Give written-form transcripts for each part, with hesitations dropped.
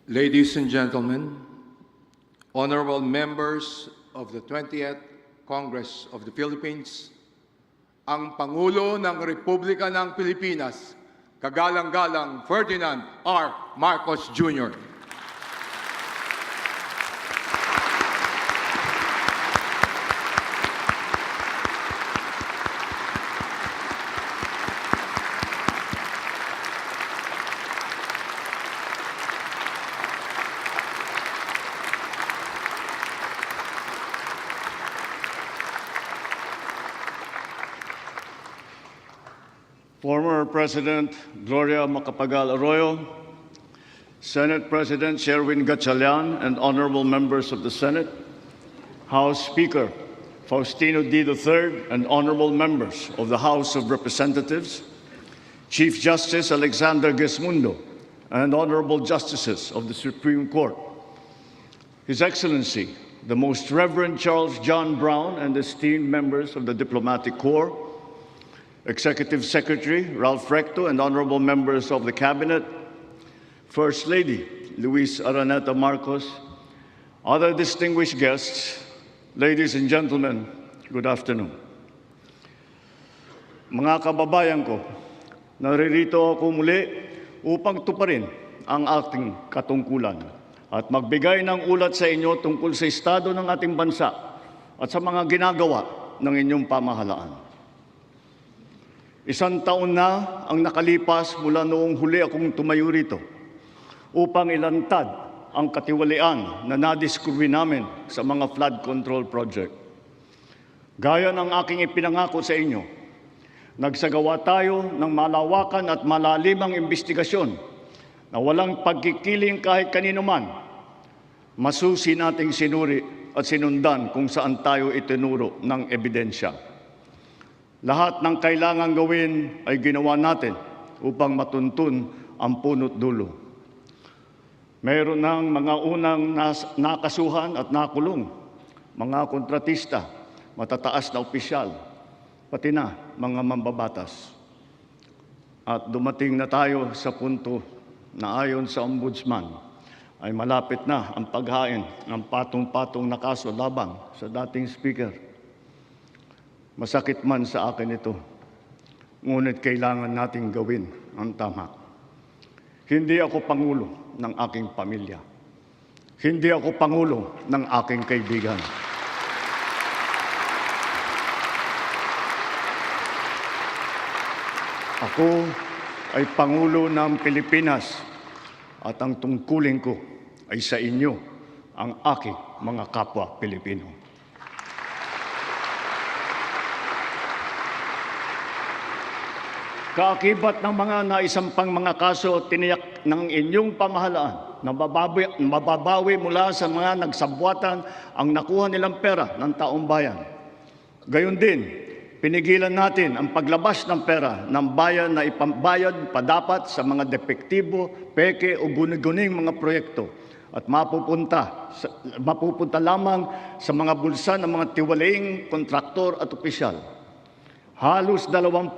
Ladies and gentlemen, honorable members of the 20th Congress of the Philippines, ang Pangulo ng Republika ng Pilipinas, kagalang-galang Ferdinand R. Marcos Jr. Former President Gloria Macapagal Arroyo, Senate President Sherwin Gatchalian, and honorable members of the Senate, House Speaker Faustino D. III, and honorable members of the House of Representatives, Chief Justice Alexander Gesmundo, and honorable justices of the Supreme Court, His Excellency, the Most Reverend Charles John Brown, and esteemed members of the Diplomatic Corps, Executive Secretary Ralph Recto, and honorable members of the Cabinet, First Lady Luis Araneta Marcos, other distinguished guests, ladies and gentlemen, good afternoon. Mga kababayan ko, naririto ako muli upang tuparin ang ating katungkulan at magbigay ng ulat sa inyo tungkol sa estado ng ating bansa at sa mga ginagawa ng inyong pamahalaan. Isang taon na ang nakalipas mula noong huli akong tumayo rito upang ilantad ang katiwalian na nadiskubre namin sa mga flood control project. Gaya ng aking ipinangako sa inyo, nagsagawa tayo ng malawakan at malalimang investigasyon na walang pagkikiling kahit kanino man. Masusi nating sinuri at sinundan kung saan tayo itinuro ng ebidensya. Lahat ng kailangang gawin ay ginawa natin upang matuntun ang punot dulo. Mayroon ng mga unang nakasuhan at nakulong, mga kontratista, matataas na opisyal, pati na mga mambabatas. At dumating na tayo sa punto na ayon sa Ombudsman ay malapit na ang paghain ng patong-patong na kaso labang sa dating Speaker. Masakit man sa akin ito, ngunit kailangan nating gawin ang tama. Hindi ako pangulo ng aking pamilya. Hindi ako pangulo ng aking kaibigan. Ako ay Pangulo ng Pilipinas at ang tungkulin ko ay sa inyo, ang aking mga kapwa Pilipino. Kaakibat ng mga naisampang mga kaso, tiniyak ng inyong pamahalaan na mababawi mula sa mga nagsabwatan ang nakuha nilang pera ng taong bayan. Gayon din, pinigilan natin ang paglabas ng pera ng bayan na ipambayad pa dapat sa mga depektibo, peke o guni-guning mga proyekto at mapupunta lamang sa mga bulsa ng mga tiwalaing kontraktor at opisyal. Halos 25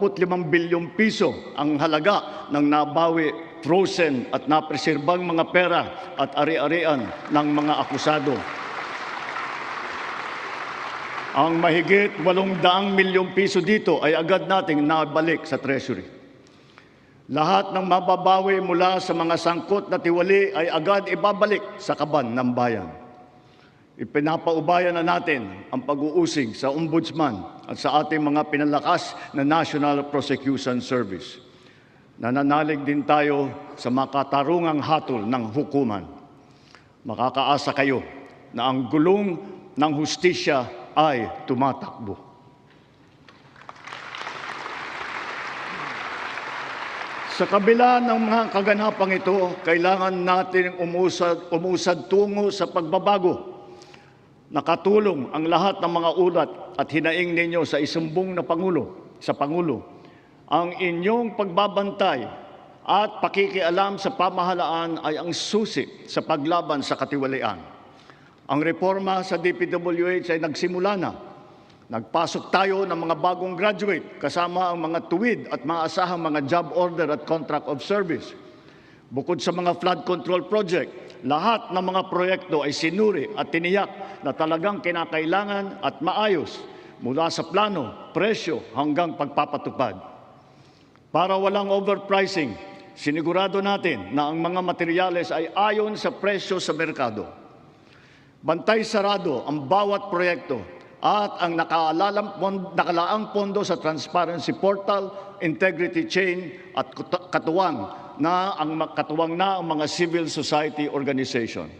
bilyong piso ang halaga ng nabawi, frozen at napreserbang mga pera at ari-arian ng mga akusado. Ang mahigit 800 milyong piso dito ay agad nating nabalik sa Treasury. Lahat ng mababawi mula sa mga sangkot na tiwali ay agad ibabalik sa kaban ng bayan. Ipinapaubayan na natin ang pag-uusig sa Ombudsman at sa ating mga pinalakas na National Prosecution Service. Nananalig din tayo sa makatarungang hatol ng hukuman. Makakaasa kayo na ang gulong ng hustisya ay tumatakbo. Sa kabila ng mga kaganapang ito, kailangan natin umusad tungo sa pagbabago. Nakatulong ang lahat ng mga ulat at hinaing ninyo sa isumbong na Pangulo, ang inyong pagbabantay at pakikialam sa pamahalaan ay ang susi sa paglaban sa katiwalian. Ang reforma sa DPWH ay nagsimula na. Nagpasok tayo ng mga bagong graduate kasama ang mga tuwid at maasahang mga job order at contract of service. Bukod sa mga flood control project, lahat ng mga proyekto ay sinuri at tiniyak na talagang kinakailangan at maayos mula sa plano, presyo hanggang pagpapatupad. Para walang overpricing, sinigurado natin na ang mga materyales ay ayon sa presyo sa merkado. Bantay sarado ang bawat proyekto at ang nakalaang pondo sa transparency portal, integrity chain at katuwang na ang mga civil society organization.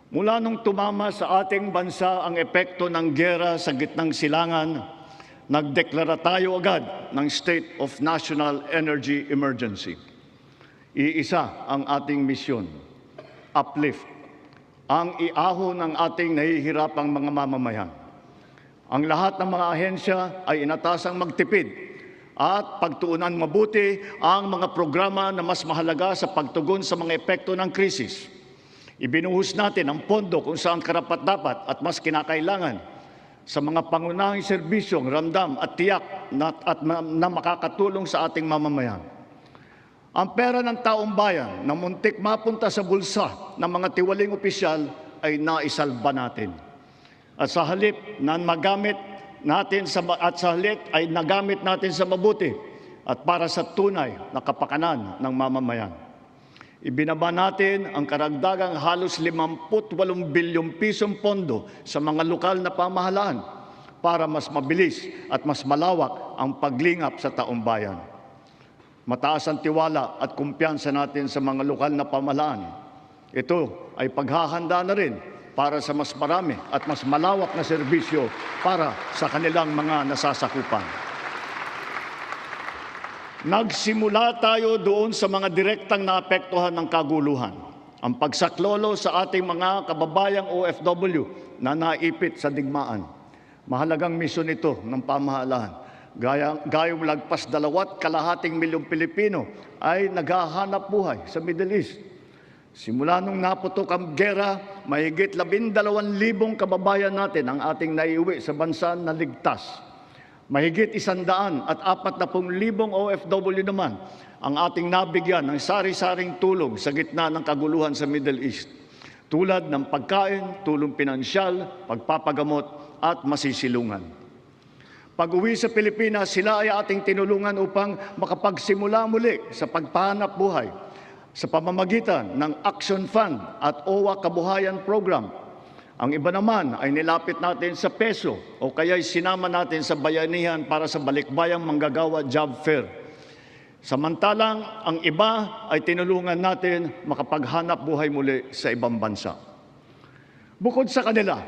Mula nung tumama sa ating bansa ang epekto ng giyera sa gitnang silangan, nagdeklara tayo agad ng State of National Energy Emergency. Iisa ang ating misyon, uplift, ang iahon ng ating nahihirapang mga mamamayan. Ang lahat ng mga ahensya ay inatasang magtipid at pagtuunan mabuti ang mga programa na mas mahalaga sa pagtugon sa mga epekto ng krisis. Ibinuhos natin ang pondo kung saan karapat-dapat at mas kinakailangan sa mga pangunahing serbisyong ramdam at tiyak na makakatulong sa ating mamamayan. Ang pera ng taong bayan na muntik mapunta sa bulsa ng mga tiwaling opisyal ay naisalba natin. At sa halip na nagamit natin ay nagamit natin sa mabuti at para sa tunay na kapakanan ng mamamayan. Ibinaba natin ang karagdagang halos 58 bilyong pisong pondo sa mga lokal na pamahalaan para mas mabilis at mas malawak ang paglingap sa taong bayan. Mataas ang tiwala at kumpiyansa natin sa mga lokal na pamahalaan. Ito ay paghahanda na rin para sa mas marami at mas malawak na serbisyo para sa kanilang mga nasasakupan. Nagsimula tayo doon sa mga direktang naapektuhan ng kaguluhan. Ang pagsaklolo sa ating mga kababayang OFW na naipit sa digmaan. Mahalagang misyon ito ng pamahalaan. Gayong lagpas 2.2 milyong Pilipino ay naghahanap buhay sa Middle East. Simula nung naputok ang giyera, mahigit 12,000 kababayan natin ang ating naiuwi sa bansa na ligtas. Mahigit 140,000 OFW naman ang ating nabigyan ng sari-saring tulong sa gitna ng kaguluhan sa Middle East. Tulad ng pagkain, tulong pinansyal, pagpapagamot at masisilungan. Pag-uwi sa Pilipinas, sila ay ating tinulungan upang makapagsimula muli sa pagpahanap buhay sa pamamagitan ng Action Fund at OWA Kabuhayan Program. Ang iba naman ay nilapit natin sa peso o kaya'y sinama natin sa bayanihan para sa balikbayang manggagawa job fair. Samantalang ang iba ay tinulungan natin makapaghanap buhay muli sa ibang bansa. Bukod sa kanila,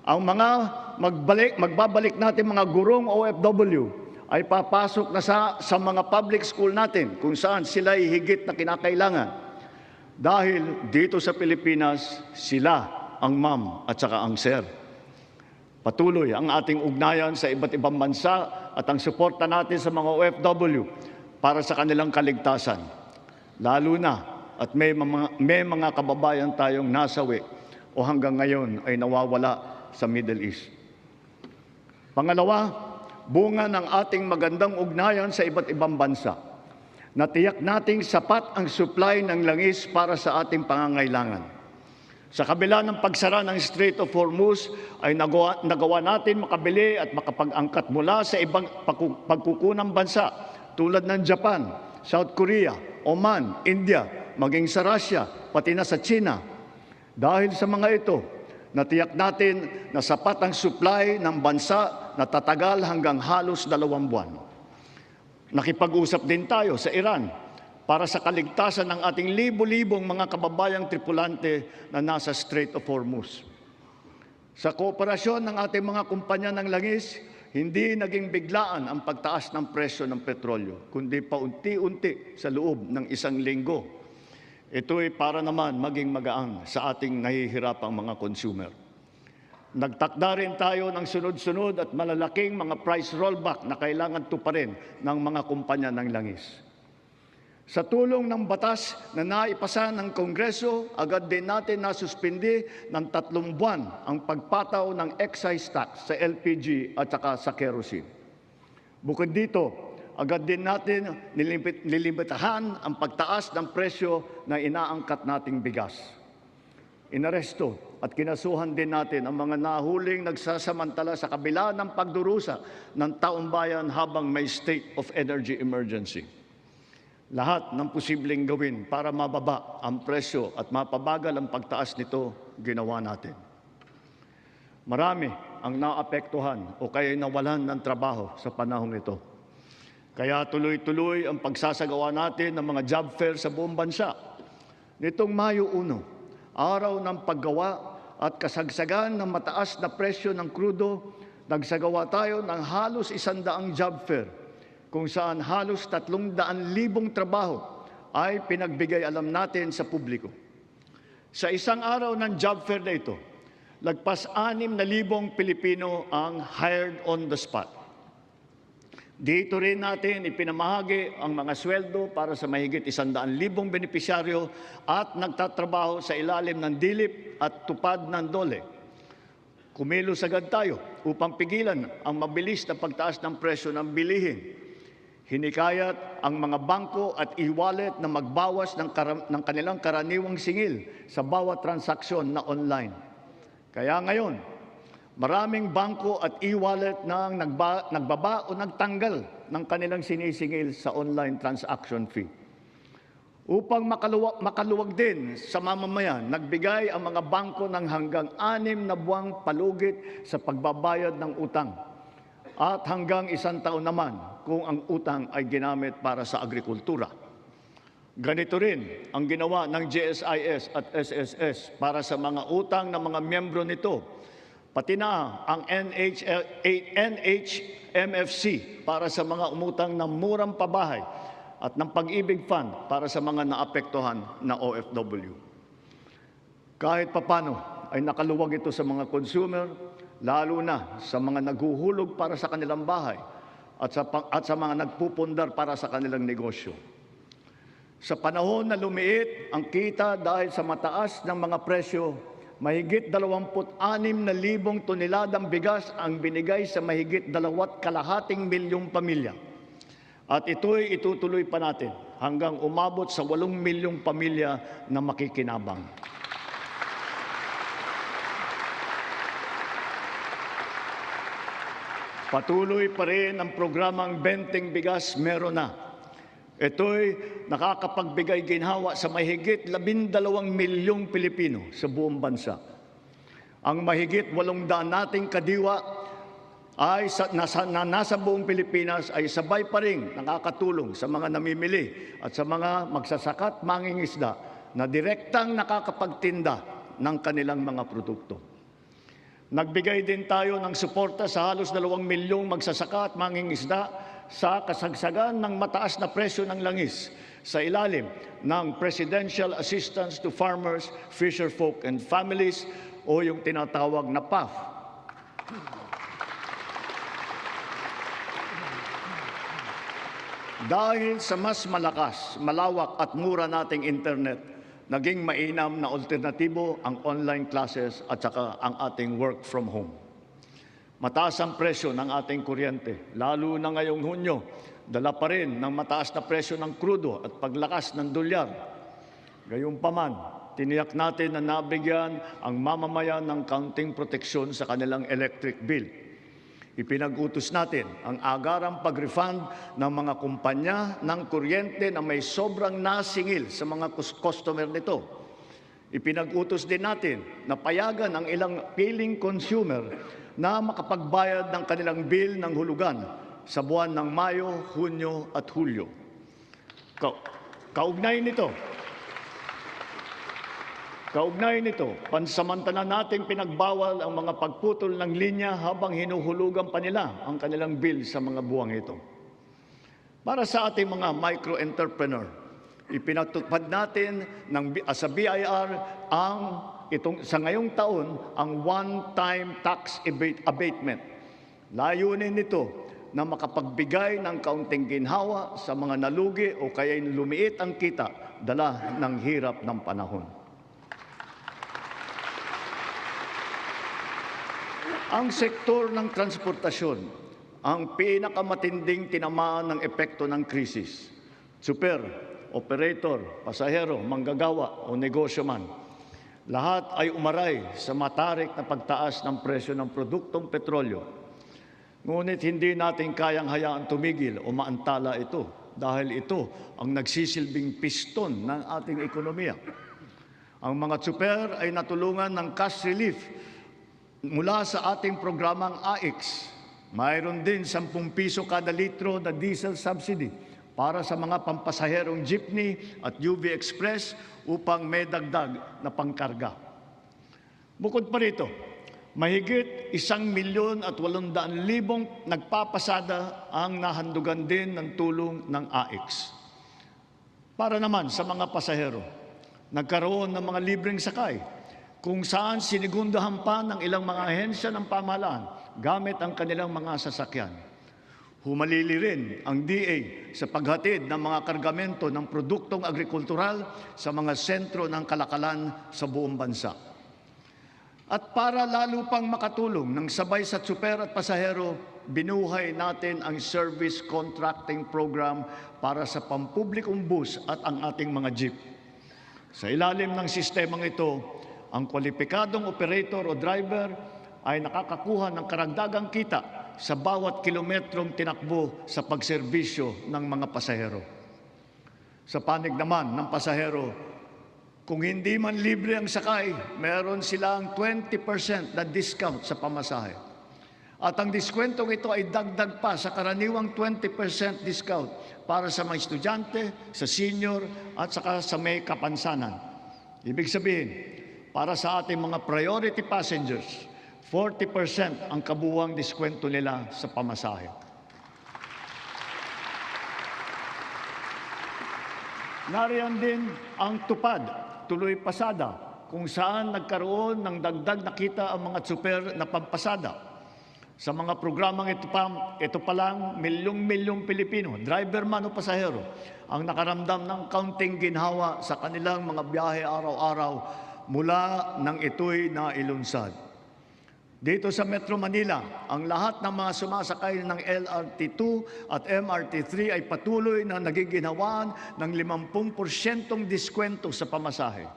ang mga magbabalik natin mga gurong OFW ay papasok na sa mga public school natin kung saan sila ay higit na kinakailangan. Dahil dito sa Pilipinas, sila ang ma'am at saka ang sir. Patuloy ang ating ugnayan sa iba't ibang bansa at ang suporta natin sa mga OFW para sa kanilang kaligtasan. Lalo na at may mga kababayan tayong nasawi o hanggang ngayon ay nawawala sa Middle East. Pangalawa, bunga ng ating magandang ugnayan sa iba't ibang bansa. Natiyak nating sapat ang supply ng langis para sa ating pangangailangan. Sa kabila ng pagsara ng Strait of Hormuz, ay nagawa natin makabili at makapag-angkat mula sa ibang pagkukunang bansa tulad ng Japan, South Korea, Oman, India, maging sa Russia, pati na sa China. Dahil sa mga ito, natiyak natin na sapat ang supply ng bansa na tatagal hanggang halos 2 buwan. Nakipag-usap din tayo sa Iran para sa kaligtasan ng ating libo-libong mga kababayang tripulante na nasa Strait of Hormuz. Sa kooperasyon ng ating mga kumpanya ng langis, hindi naging biglaan ang pagtaas ng presyo ng petrolyo, kundi paunti-unti sa loob ng 1 linggo. Ito ay para naman maging magaan sa ating nahihirapang mga consumer. Nagtakda rin tayo ng sunod-sunod at malalaking mga price rollback na kailangan tuparin ng mga kumpanya ng langis. Sa tulong ng batas na naipasa ng Kongreso, agad din natin nasuspindi ng 3 buwan ang pagpataw ng excise tax sa LPG at saka sa kerosene. Bukod dito, Agad din natin nilimitahan ang pagtaas ng presyo na inaangkat nating bigas. Inaresto at kinasuhan din natin ang mga nahuling nagsasamantala sa kabila ng pagdurusa ng taong bayan habang may state of energy emergency. Lahat ng posibleng gawin para mababa ang presyo at mapabagal ang pagtaas nito, ginawa natin. Marami ang naapektuhan o kaya nawalan ng trabaho sa panahong ito. Kaya tuloy-tuloy ang pagsasagawa natin ng mga job fair sa buong bansa. Nitong Mayo 1, araw ng paggawa at kasagsagan ng mataas na presyo ng krudo, nagsagawa tayo ng halos 100 job fair, kung saan halos 300,000 trabaho ay pinagbigay alam natin sa publiko. Sa isang araw ng job fair na ito, lagpas 6,000 Pilipino ang hired on the spot. Dito rin natin ipinamahagi ang mga sweldo para sa mahigit 100,000 benepisyaryo at nagtatrabaho sa ilalim ng dilip at tupad ng DOLE. Kumilos agad tayo upang pigilan ang mabilis na pagtaas ng presyo ng bilihin. Hinikayat ang mga bangko at e-wallet na magbawas ng kanilang karaniwang singil sa bawat transaksyon na online. Kaya ngayon, maraming bangko at e-wallet na nagbaba o nagtanggal ng kanilang sinisingil sa online transaction fee. Upang makaluwag din sa mamamayan, nagbigay ang mga bangko ng hanggang 6 na buwang palugit sa pagbabayad ng utang at hanggang 1 taon naman kung ang utang ay ginamit para sa agrikultura. Ganito rin ang ginawa ng GSIS at SSS para sa mga utang ng mga miyembro nito, pati na ang NHMFC para sa mga umutang ng murang pabahay at ng Pag-ibig Fund para sa mga naapektuhan na OFW. Kahit papano ay nakaluwag ito sa mga consumer, lalo na sa mga naghuhulog para sa kanilang bahay at sa mga nagpupundar para sa kanilang negosyo. Sa panahon na lumiit ang kita dahil sa mataas ng mga presyo, mahigit 26,000 toneladang bigas ang binigay sa mahigit 2,2 milyong pamilya. At ito'y itutuloy pa natin hanggang umabot sa 8 milyong pamilya na makikinabang. Patuloy pa rin ang programang Benteng Bigas Meron Na. Ito'y nakakapagbigay ginhawa sa mahigit 12 milyong Pilipino sa buong bansa. Ang mahigit 800 nating kadiwa ay nasa buong Pilipinas ay sabay pa rin nakakatulong sa mga namimili at sa mga magsasakat mangingisda na direktang nakakapagtinda ng kanilang mga produkto. Nagbigay din tayo ng suporta sa halos 2 milyong magsasaka at mangingisda sa kasagsagan ng mataas na presyo ng langis sa ilalim ng Presidential Assistance to Farmers, Fisherfolk and Families o yung tinatawag na PAF. Dahil sa mas malakas, malawak at mura nating internet, naging mainam na alternatibo ang online classes at saka ang ating work from home. Mataas ang presyo ng ating kuryente, lalo na ngayong Hunyo, dala pa rin ng mataas na presyo ng krudo at paglakas ng dolyar. Gayunpaman, tiniyak natin na nabigyan ang mamamayan ng kaunting proteksyon sa kanilang electric bill. Ipinag-utos natin ang agarang pag-refund ng mga kumpanya ng kuryente na may sobrang nasingil sa mga customer nito. Ipinag-utos din natin na payagan ang ilang piling consumer na makapagbayad ng kanilang bill ng hulugan sa buwan ng Mayo, Hunyo at Hulyo. Kaugnay nito, pansamantala nating pinagbawal ang mga pagputol ng linya habang hinuhulugan pa nila ang kanilang bill sa mga buwang ito. Para sa ating mga micro-entrepreneur, ipinatupad natin sa BIR sa ngayong taon ang one-time tax abatement. Layunin nito na makapagbigay ng kaunting ginhawa sa mga nalugi o kaya lumiit ang kita dala ng hirap ng panahon. Ang sektor ng transportasyon ang pinakamatinding tinamaan ng epekto ng krisis. Super, operator, pasahero, manggagawa o negosyo man. Lahat ay umaray sa matarik na pagtaas ng presyo ng produktong petrolyo. Ngunit hindi natin kayang hayaan tumigil o maantala ito dahil ito ang nagsisilbing piston ng ating ekonomiya. Ang mga super ay natulungan ng cash relief mula sa ating programang AIX. Mayroon din 10 piso kada litro na diesel subsidy para sa mga pampasaherong jeepney at UV Express upang may dagdag na pangkarga. Bukod pa rito, mahigit 1,800,000 nagpapasada ang nahandugan din ng tulong ng AIX. Para naman sa mga pasahero, nagkaroon ng mga libreng sakay kung saan sinigundahan pa ng ilang mga ahensya ng pamahalaan gamit ang kanilang mga sasakyan. Humalili rin ang DA sa paghatid ng mga kargamento ng produktong agrikultural sa mga sentro ng kalakalan sa buong bansa. At para lalo pang makatulong ng sabay sa tsuper at pasahero, binuhay natin ang service contracting program para sa pampublikong bus at ang ating mga jeep. Sa ilalim ng sistemang ito, ang kwalipikadong operator o driver ay nakakakuha ng karagdagang kita sa bawat kilometrong tinakbo sa pagserbisyo ng mga pasahero. Sa panig naman ng pasahero, kung hindi man libre ang sakay, meron silang 20% na discount sa pamasahe. At ang diskwentong ito ay dagdag pa sa karaniwang 20% discount para sa mga estudyante, sa senior at saka sa may kapansanan. Ibig sabihin, para sa ating mga priority passengers, 40% ang kabuuang diskwento nila sa pamasahe. Nariyan din ang tupad, tuloy pasada, kung saan nagkaroon ng dagdag na kita ang mga tsuper na pampasada. Sa mga programang ito pa lang, milyong-milyong Pilipino, driver man o pasahero, ang nakaramdam ng kaunting ginhawa sa kanilang mga biyahe araw-araw mula nang ito'y nailunsad. Dito sa Metro Manila, ang lahat ng mga sumasakay ng LRT2 at MRT3 ay patuloy na nagiginhawaan ng 50% diskwento sa pamasahe.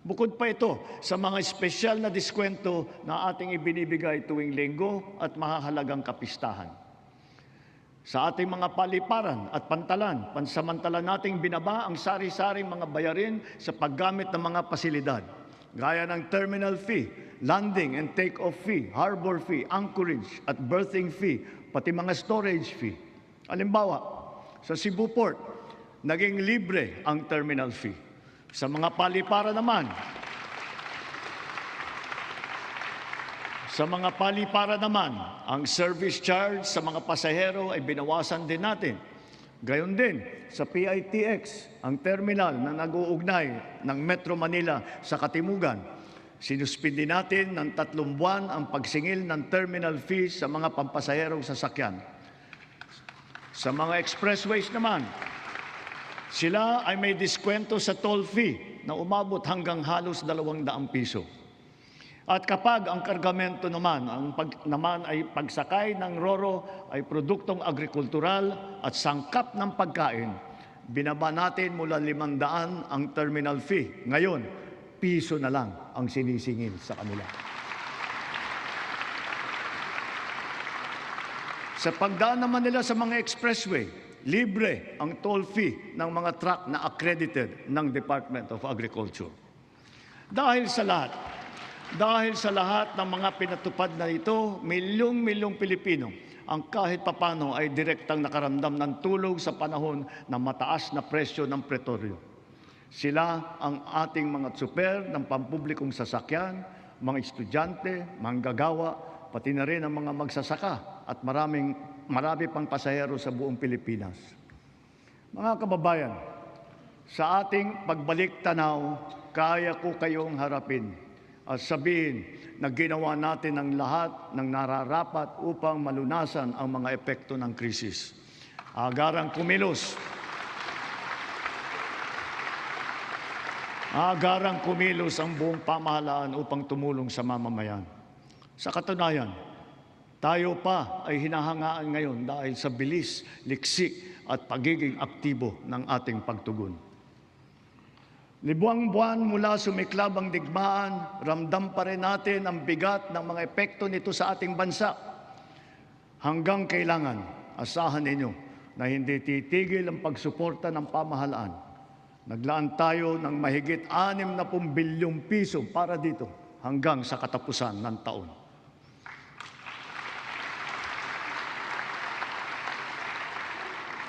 Bukod pa ito sa mga espesyal na diskwento na ating ibinibigay tuwing linggo at mahahalagang kapistahan. Sa ating mga paliparan at pantalan, pansamantala nating binaba ang sari-saring mga bayarin sa paggamit ng mga pasilidad, gaya ng terminal fee, landing and take-off fee, harbor fee, anchorage at berthing fee, pati mga storage fee. Halimbawa, sa Cebu Port, naging libre ang terminal fee. Sa mga paliparan naman, ang service charge sa mga pasahero ay binawasan din natin. Gayon din sa PITX, ang terminal na nag-uugnay ng Metro Manila sa Katimugan. Sinuspindi natin ng 3 buwan ang pagsingil ng terminal fees sa mga pampasaherong sasakyan. Sa mga expressways naman, sila ay may diskwento sa toll fee na umabot hanggang halos 200 piso. At kapag ang kargamento naman, ay pagsakay ng roro ay produktong agrikultural at sangkap ng pagkain, binaba natin mula 500 ang terminal fee. Ngayon, piso na lang ang sinisingil sa kanila. Sa pagdaan naman nila sa mga expressway, libre ang toll fee ng mga truck na accredited ng Department of Agriculture. Dahil sa lahat ng mga pinatupad na ito, milyong-milyong Pilipino ang kahit papano ay direktang nakaramdam ng tulong sa panahon ng mataas na presyo ng petrolyo. Sila ang ating mga tsuper ng pampublikong sasakyan, mga estudyante, manggagawa, pati na rin ang mga magsasaka at marami pang pasahero sa buong Pilipinas. Mga kababayan, sa ating pagbalik tanaw, kaya ko kayong harapin at sabihin na ginawa natin ang lahat ng nararapat upang malunasan ang mga epekto ng krisis. Agarang kumilos ang buong pamahalaan upang tumulong sa mamamayan. Sa katunayan, Tayo pa ay hinahangaan ngayon dahil sa bilis, liksi at pagiging aktibo ng ating pagtugon. Libuang buwan mula sumiklab ang digmaan, ramdam pa rin natin ang bigat ng mga epekto nito sa ating bansa. Hanggang kailangan, asahan ninyo na hindi titigil ang pagsuporta ng pamahalaan. Naglaan tayo ng mahigit 60 bilyong piso para dito hanggang sa katapusan ng taon.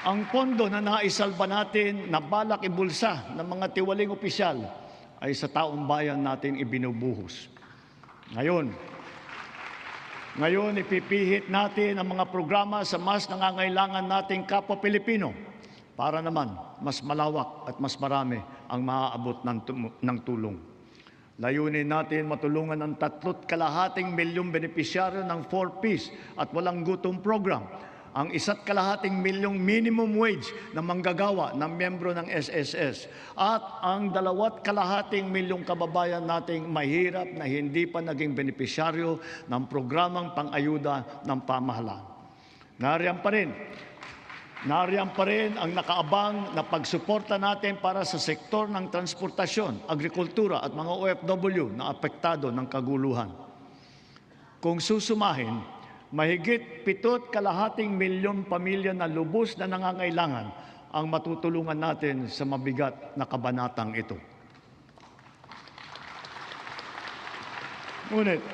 Ang pondo na naisalba natin na balak ibulsa ng mga tiwaling opisyal ay sa taong bayan natin ibinubuhos. Ngayon ipipihit natin ang mga programa sa mas nangangailangan nating kapwa Pilipino para naman mas malawak at mas marami ang maaabot ng tulong. Layunin natin matulungan ang 3.2 milyong benepisyaryo ng 4Ps at walang gutom program, ang 1.2 milyong minimum wage na manggagawa ng miyembro ng SSS at ang 2.2 milyong kababayan nating mahirap na hindi pa naging benepisyaryo ng programang pang-ayuda ng pamahalaan. Nariyan pa rin ang nakaabang na pagsuporta natin para sa sektor ng transportasyon, agrikultura at mga OFW na apektado ng kaguluhan. Kung susumahin, mahigit 7.2 milyong pamilya na lubos na nangangailangan ang matutulungan natin sa mabigat na kabanatang ito. Ngunit,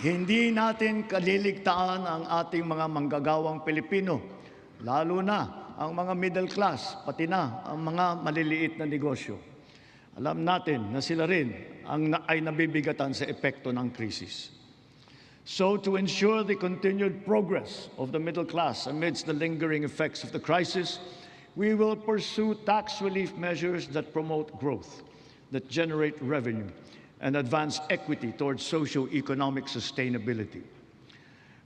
hindi natin kaliligtaan ang ating mga manggagawang Pilipino, lalo na ang mga middle class, pati na ang mga maliliit na negosyo. Alam natin na sila rin ay nabibigatan sa epekto ng krisis. So, to ensure the continued progress of the middle class amidst the lingering effects of the crisis, we will pursue tax relief measures that promote growth, that generate revenue, and advance equity towards socio-economic sustainability.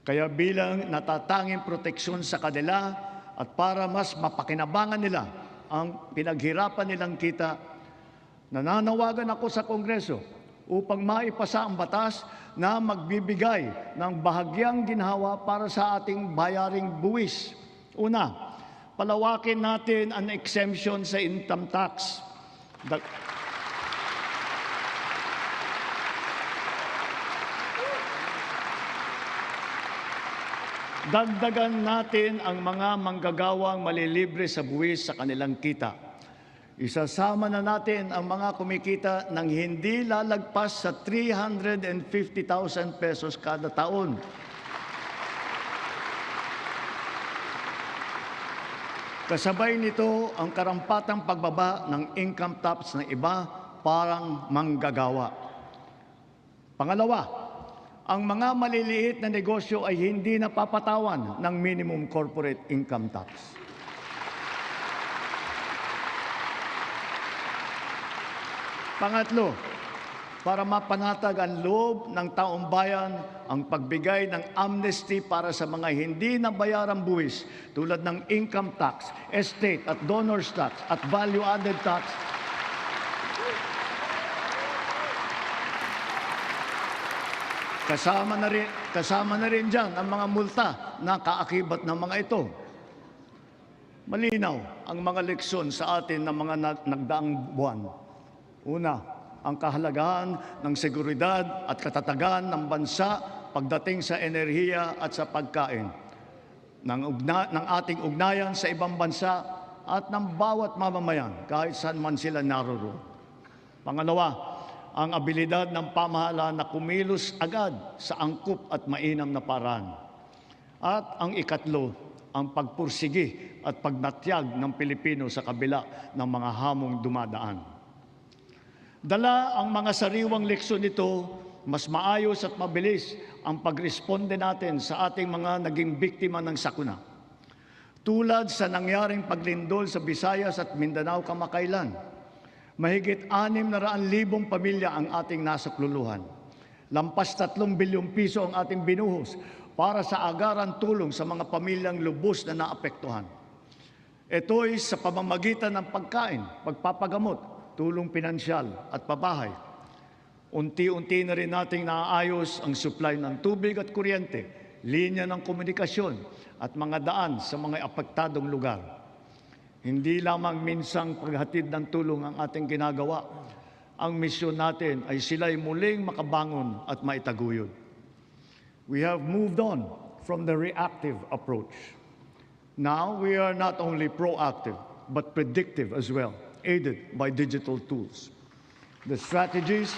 Kaya bilang natatanging proteksyon sa kanila at para mas mapakinabangan nila ang pinaghirapan nilang kita, nananawagan ako sa Kongreso upang maipasa ang batas na magbibigay ng bahagyang ginhawa para sa ating bayaring buwis. Una, palawakin natin ang exemption sa income tax. Dagdagan natin ang mga manggagawang malilibre sa buwis sa kanilang kita. Isasama na natin ang mga kumikita ng hindi lalagpas sa 350,000 pesos kada taon. Kasabay nito ang karampatang pagbaba ng income tax ng iba parang manggagawa. Pangalawa, ang mga maliliit na negosyo ay hindi napapatawan ng minimum corporate income tax. Pangatlo, para mapanatag ang loob ng taong bayan ang pagbigay ng amnesty para sa mga hindi nabayarang buwis tulad ng income tax, estate at donors tax at value-added tax. Kasama na rin dyan ang mga multa na kaakibat ng mga ito. Malinaw ang mga leksyon sa atin ng mga nagdaang buwan. Una, ang kahalagahan ng seguridad at katatagan ng bansa pagdating sa enerhiya at sa pagkain, ng ating ugnayan sa ibang bansa at ng bawat mamamayan kahit saan man sila naroroon. Pangalawa, ang abilidad ng pamahalaan na kumilos agad sa angkop at mainam na paraan. At ang ikatlo, ang pagpursigi at pagnatyag ng Pilipino sa kabila ng mga hamong dumadaan. Dala ang mga sariwang leksyon nito, mas maayos at mabilis ang pagresponde natin sa ating mga naging biktima ng sakuna. Tulad sa nangyaring paglindol sa Visayas at Mindanao kamakailan, mahigit 600,000 pamilya ang ating nasakluluhan. Lampas 3 bilyong piso ang ating binuhos para sa agaran tulong sa mga pamilyang lubos na naapektuhan. Ito'y sa pamamagitan ng pagkain, pagpapagamot, tulong pinansyal at pabahay. Unti-unti na rin nating naayos ang supply ng tubig at kuryente linya ng komunikasyon at mga daan sa mga apektadong lugar. Hindi lamang minsang paghatid ng tulong ang ating ginagawa. Ang misyon natin ay sila'y muling makabangon at maitaguyod. We have moved on from the reactive approach. Now we are not only proactive, but predictive as well, aided by digital tools. The strategies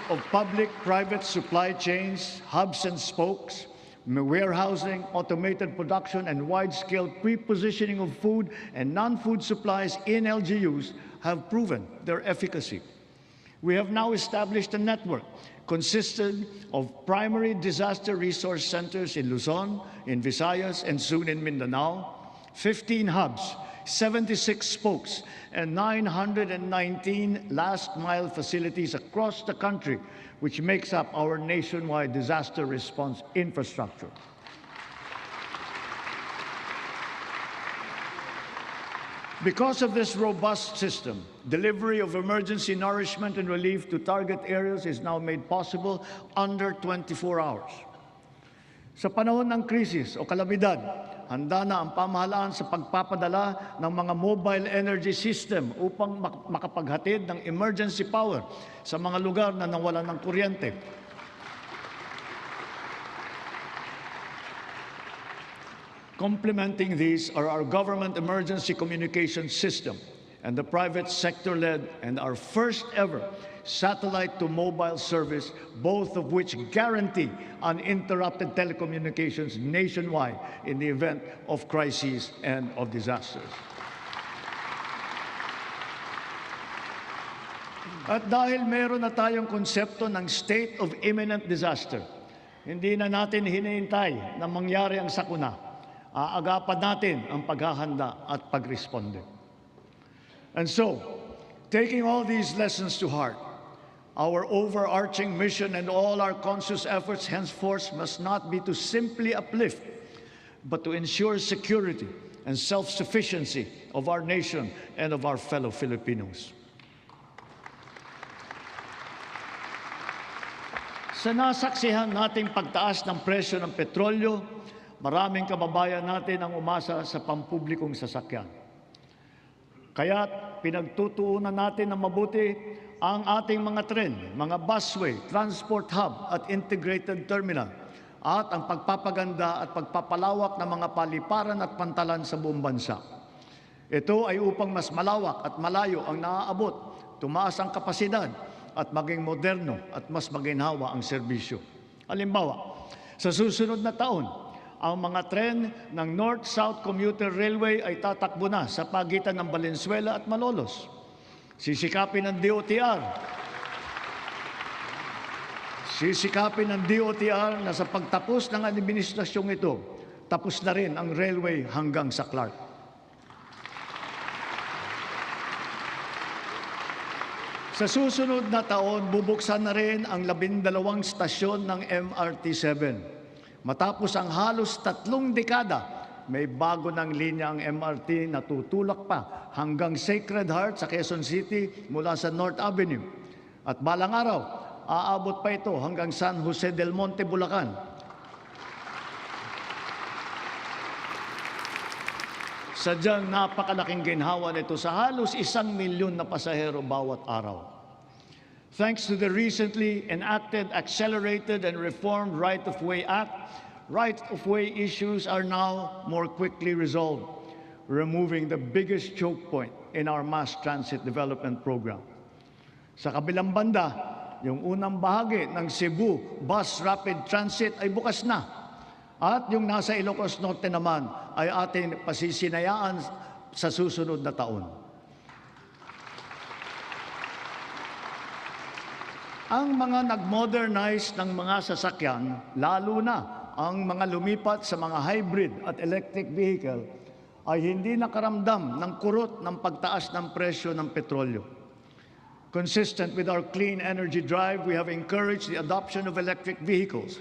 of public-private supply chains, hubs and spokes, warehousing, automated production, and wide-scale pre-positioning of food and non-food supplies in LGUs have proven their efficacy. We have now established a network consisting of primary disaster resource centers in Luzon, in Visayas, and soon in Mindanao, 15 hubs, 76 spokes, and 919 last-mile facilities across the country, which makes up our nationwide disaster response infrastructure. Because of this robust system, delivery of emergency nourishment and relief to target areas is now made possible under 24 hours. Sa panahon ng krisis o kalamidad, handa na ang pamahalaan sa pagpapadala ng mga mobile energy system upang makapaghatid ng emergency power sa mga lugar na nawalan ng kuryente. Complementing these are our government emergency communication system and the private sector-led and our first ever satellite-to-mobile service, both of which guarantee uninterrupted telecommunications nationwide in the event of crises and of disasters. At dahil meron na tayong konsepto ng state of imminent disaster, hindi na natin hinihintay na mangyari ang sakuna. Aagapan natin ang paghahanda at pagresponde. And so, taking all these lessons to heart, our overarching mission and all our conscious efforts henceforth must not be to simply uplift, but to ensure security and self-sufficiency of our nation and of our fellow Filipinos. Sa nasaksihan nating pagtaas ng presyo ng petrolyo, maraming kababayan natin ang umasa sa pampublikong sasakyan. Kaya't pinagtutuunan natin ng mabuti ang ating mga tren, mga busway, transport hub at integrated terminal at ang pagpapaganda at pagpapalawak ng mga paliparan at pantalan sa buong bansa. Ito ay upang mas malawak at malayo ang naaabot, tumaas ang kapasidad at maging moderno at mas maginhawa ang serbisyo. Halimbawa, sa susunod na taon, ang mga tren ng North-South Commuter Railway ay tatakbo na sa pagitan ng Valenzuela at Malolos. Sisikapin ng DOTR na sa pagtapos ng administrasyong ito, tapos na rin ang railway hanggang sa Clark. Sa susunod na taon, bubuksan na rin ang 12 stasyon ng MRT-7. Matapos ang halos 3 dekada, may bago ng linya ang MRT na tutulak pa hanggang Sacred Heart sa Quezon City mula sa North Avenue. At balang araw, aabot pa ito hanggang San Jose del Monte, Bulacan. Sadyang napakalaking ginhawa nito sa halos 1 milyon na pasahero bawat araw. Thanks to the recently enacted Accelerated and Reformed Right-of-Way Act, right-of-way issues are now more quickly resolved, removing the biggest choke point in our mass transit development program. Sa kabilang banda, yung unang bahagi ng Cebu Bus Rapid Transit ay bukas na. At yung nasa Ilocos Norte naman ay ating pasisinayaan sa susunod na taon. Ang mga nag-modernize ng mga sasakyan, lalo na ang mga lumipat sa mga hybrid at electric vehicle, ay hindi nakaramdam ng kurot ng pagtaas ng presyo ng petrolyo. Consistent with our clean energy drive, we have encouraged the adoption of electric vehicles.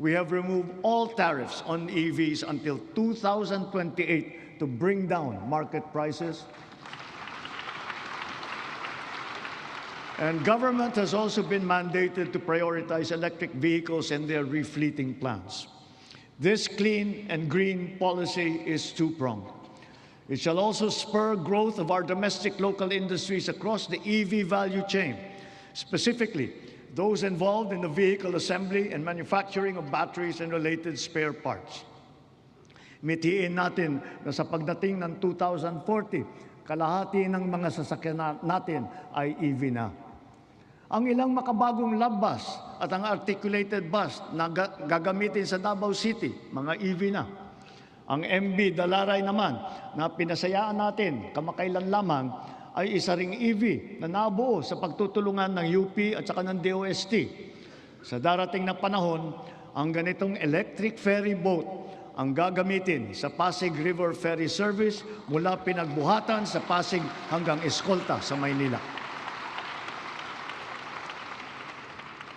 We have removed all tariffs on EVs until 2028 to bring down market prices. And government has also been mandated to prioritize electric vehicles and their refleeting plans. This clean and green policy is two-pronged. It shall also spur growth of our domestic local industries across the EV value chain, specifically those involved in the vehicle assembly and manufacturing of batteries and related spare parts. Mitiin natin na sa pagdating ng 2040, kalahati ng mga sasakyan natin ay EV na. Ang ilang makabagong love bus at ang articulated bus na gagamitin sa Davao City, mga EV na. Ang MB Dalaray naman na pinasayaan natin kamakailan lamang ay isa ring EV na nabuo sa pagtutulungan ng UP at saka ng DOST. Sa darating na panahon, ang ganitong electric ferry boat ang gagamitin sa Pasig River Ferry Service mula Pinagbuhatan sa Pasig hanggang Escolta sa Maynila.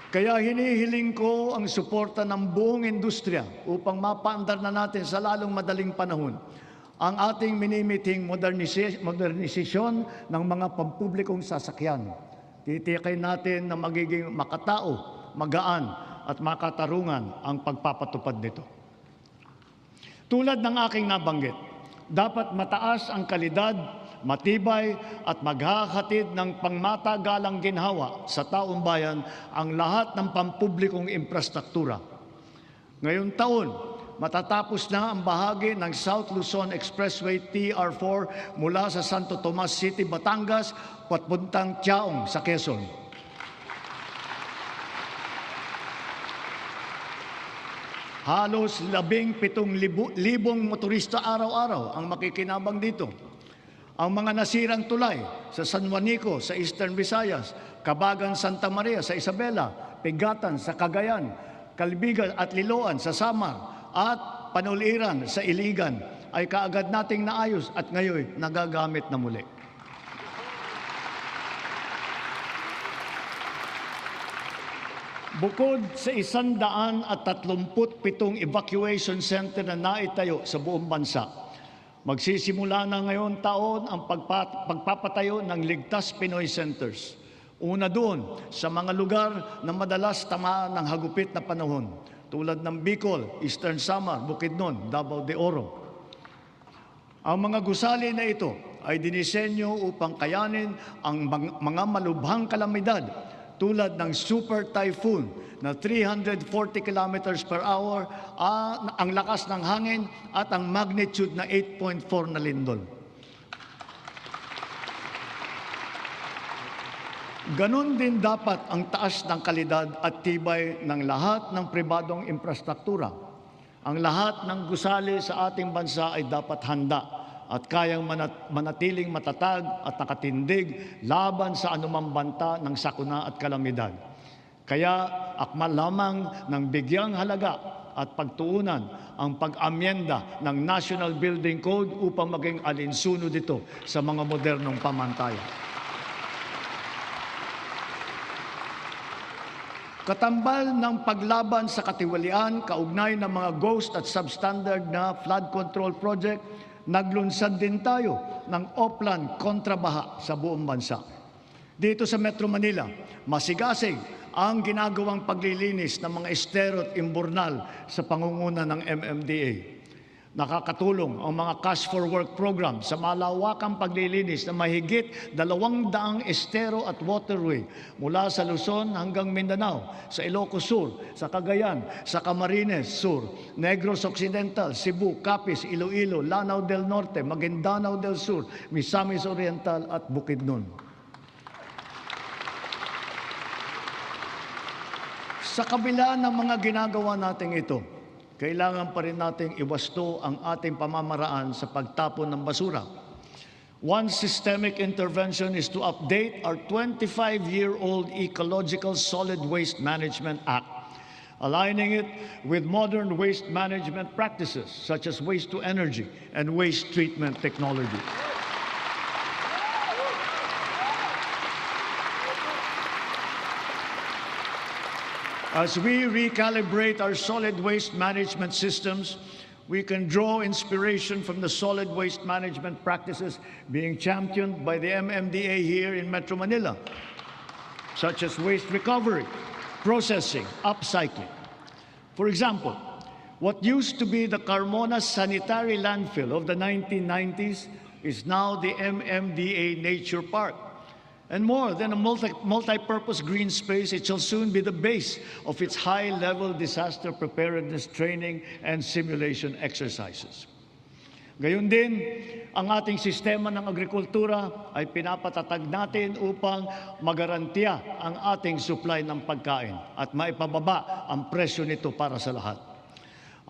Kaya hinihiling ko ang suporta ng buong industriya upang mapaandar na natin sa lalong madaling panahon ang ating minimiting modernisasyon ng mga pampublikong sasakyan. Titiyakin natin na magiging makatao, magaan at makatarungan ang pagpapatupad nito. Tulad ng aking nabanggit, dapat mataas ang kalidad, matibay at maghahatid ng pangmatagalang ginhawa sa taong bayan ang lahat ng pampublikong infrastruktura. Ngayong taon, matatapos na ang bahagi ng South Luzon Expressway TR4 mula sa Santo Tomas City, Batangas, papuntang Tiaong sa Quezon. Halos 17,000 motorista araw-araw ang makikinabang dito. Ang mga nasirang tulay sa San Juanico sa Eastern Visayas, Cabagan, Santa Maria sa Isabela, Pigatan sa Cagayan, Calbigan at Liloan sa Samar, at Panuliran sa Iligan ay kaagad nating naayos at ngayon nagagamit na muli. Bukod sa 137 evacuation center na naitayo sa buong bansa, magsisimula na ngayon taon ang pagpapatayo ng Ligtas Pinoy Centers. Una doon sa mga lugar na madalas tamaan ng hagupit na panahon, tulad ng Bicol, Eastern Samar, Bukidnon, Davao de Oro. Ang mga gusali na ito ay dinisenyo upang kayanin ang mga malubhang kalamidad tulad ng super typhoon na 340 kilometers per hour, ang lakas ng hangin at ang magnitude na 8.4 na lindol. Ganon din dapat ang taas ng kalidad at tibay ng lahat ng pribadong infrastruktura. Ang lahat ng gusali sa ating bansa ay dapat handa at kayang manatiling matatag at nakatindig laban sa anumang banta ng sakuna at kalamidad. Kaya akma lamang ng bigyang halaga at pagtuunan ang pag-amyenda ng National Building Code upang maging alinsunod ito sa mga modernong pamantayan. Katambal ng paglaban sa katiwalian, kaugnay ng mga ghost at substandard na flood control project, naglunsad din tayo ng Oplan kontrabaha sa buong bansa. Dito sa Metro Manila, masigasig ang ginagawang paglilinis ng mga estero at imburnal sa pangunguna ng MMDA. Nakakatulong ang mga Cash for Work program sa malawakang paglilinis na mahigit 200 estero at waterway mula sa Luzon hanggang Mindanao, sa Ilocos Sur, sa Cagayan, sa Camarines Sur, Negros Occidental, Cebu, Capiz, Iloilo, Lanao del Norte, Maguindanao del Sur, Misamis Oriental at Bukidnon. Sa kabila ng mga ginagawa nating ito, kailangan pa rin nating iwasto ang ating pamamaraan sa pagtapon ng basura. One systemic intervention is to update our 25-year-old Ecological Solid Waste Management Act, aligning it with modern waste management practices such as waste-to-energy and waste treatment technology. As we recalibrate our solid waste management systems, we can draw inspiration from the solid waste management practices being championed by the MMDA here in Metro Manila. such as waste recovery, processing, upcycling. For example, what used to be the Carmona sanitary landfill of the 1990s is now the MMDA Nature Park. And more than a multi-purpose green space, it shall soon be the base of its high-level disaster preparedness training and simulation exercises. Gayon din, ang ating sistema ng agrikultura ay pinapatatag natin upang magarantiya ang ating supply ng pagkain at maipababa ang presyo nito para sa lahat.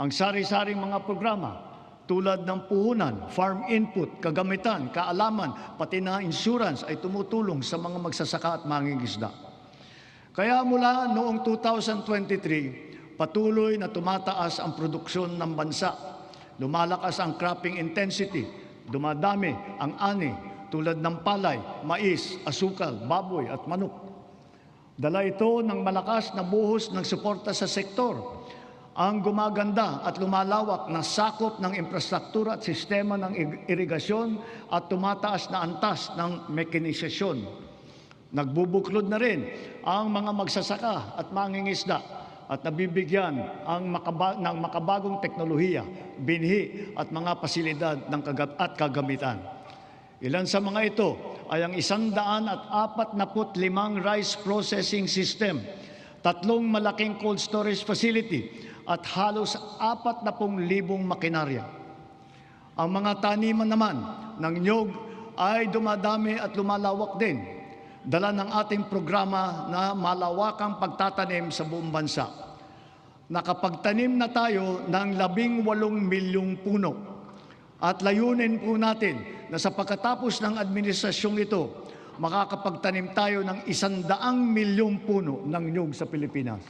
Ang sari-saring mga programa tulad ng puhunan, farm input, kagamitan, kaalaman, pati na insurance ay tumutulong sa mga magsasaka at mangingisda. Kaya mula noong 2023, patuloy na tumataas ang produksyon ng bansa. Lumalakas ang cropping intensity, dumadami ang ani tulad ng palay, mais, asukal, baboy at manok. Dala ito ng malakas na buhos ng suporta sa sektor, ang gumaganda at lumalawak na sakop ng infrastruktura at sistema ng irigasyon at tumataas na antas ng mekanisasyon. Nagbubuklod na rin ang mga magsasaka at mangingisda at nabibigyan ng makabagong teknolohiya, binhi at mga pasilidad at kagamitan. Ilan sa mga ito ay ang 145 rice processing system, 3 malaking cold storage facility, at halos 40,000 makinarya. Ang mga taniman naman ng niyog ay dumadami at lumalawak din, dala ng ating programa na malawakang pagtatanim sa buong bansa. Nakapagtanim na tayo ng 18 milyong puno at layunin po natin na sa pagkatapos ng administrasyong ito, makakapagtanim tayo ng 100 milyong puno ng niyog sa Pilipinas.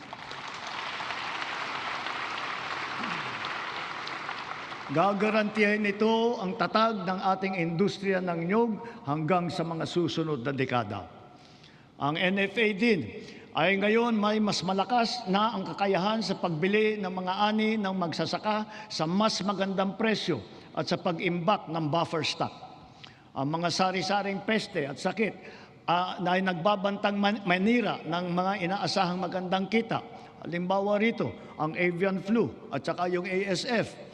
Gagarantiyahin ito ang tatag ng ating industriya ng niyog hanggang sa mga susunod na dekada. Ang NFA din ay ngayon may mas malakas na ang kakayahan sa pagbili ng mga ani ng magsasaka sa mas magandang presyo at sa pag-imbak ng buffer stock. Ang mga sari-saring peste at sakit na ay nagbabantang manira ng mga inaasahang magandang kita. Halimbawa rito, ang avian flu at saka yung ASF.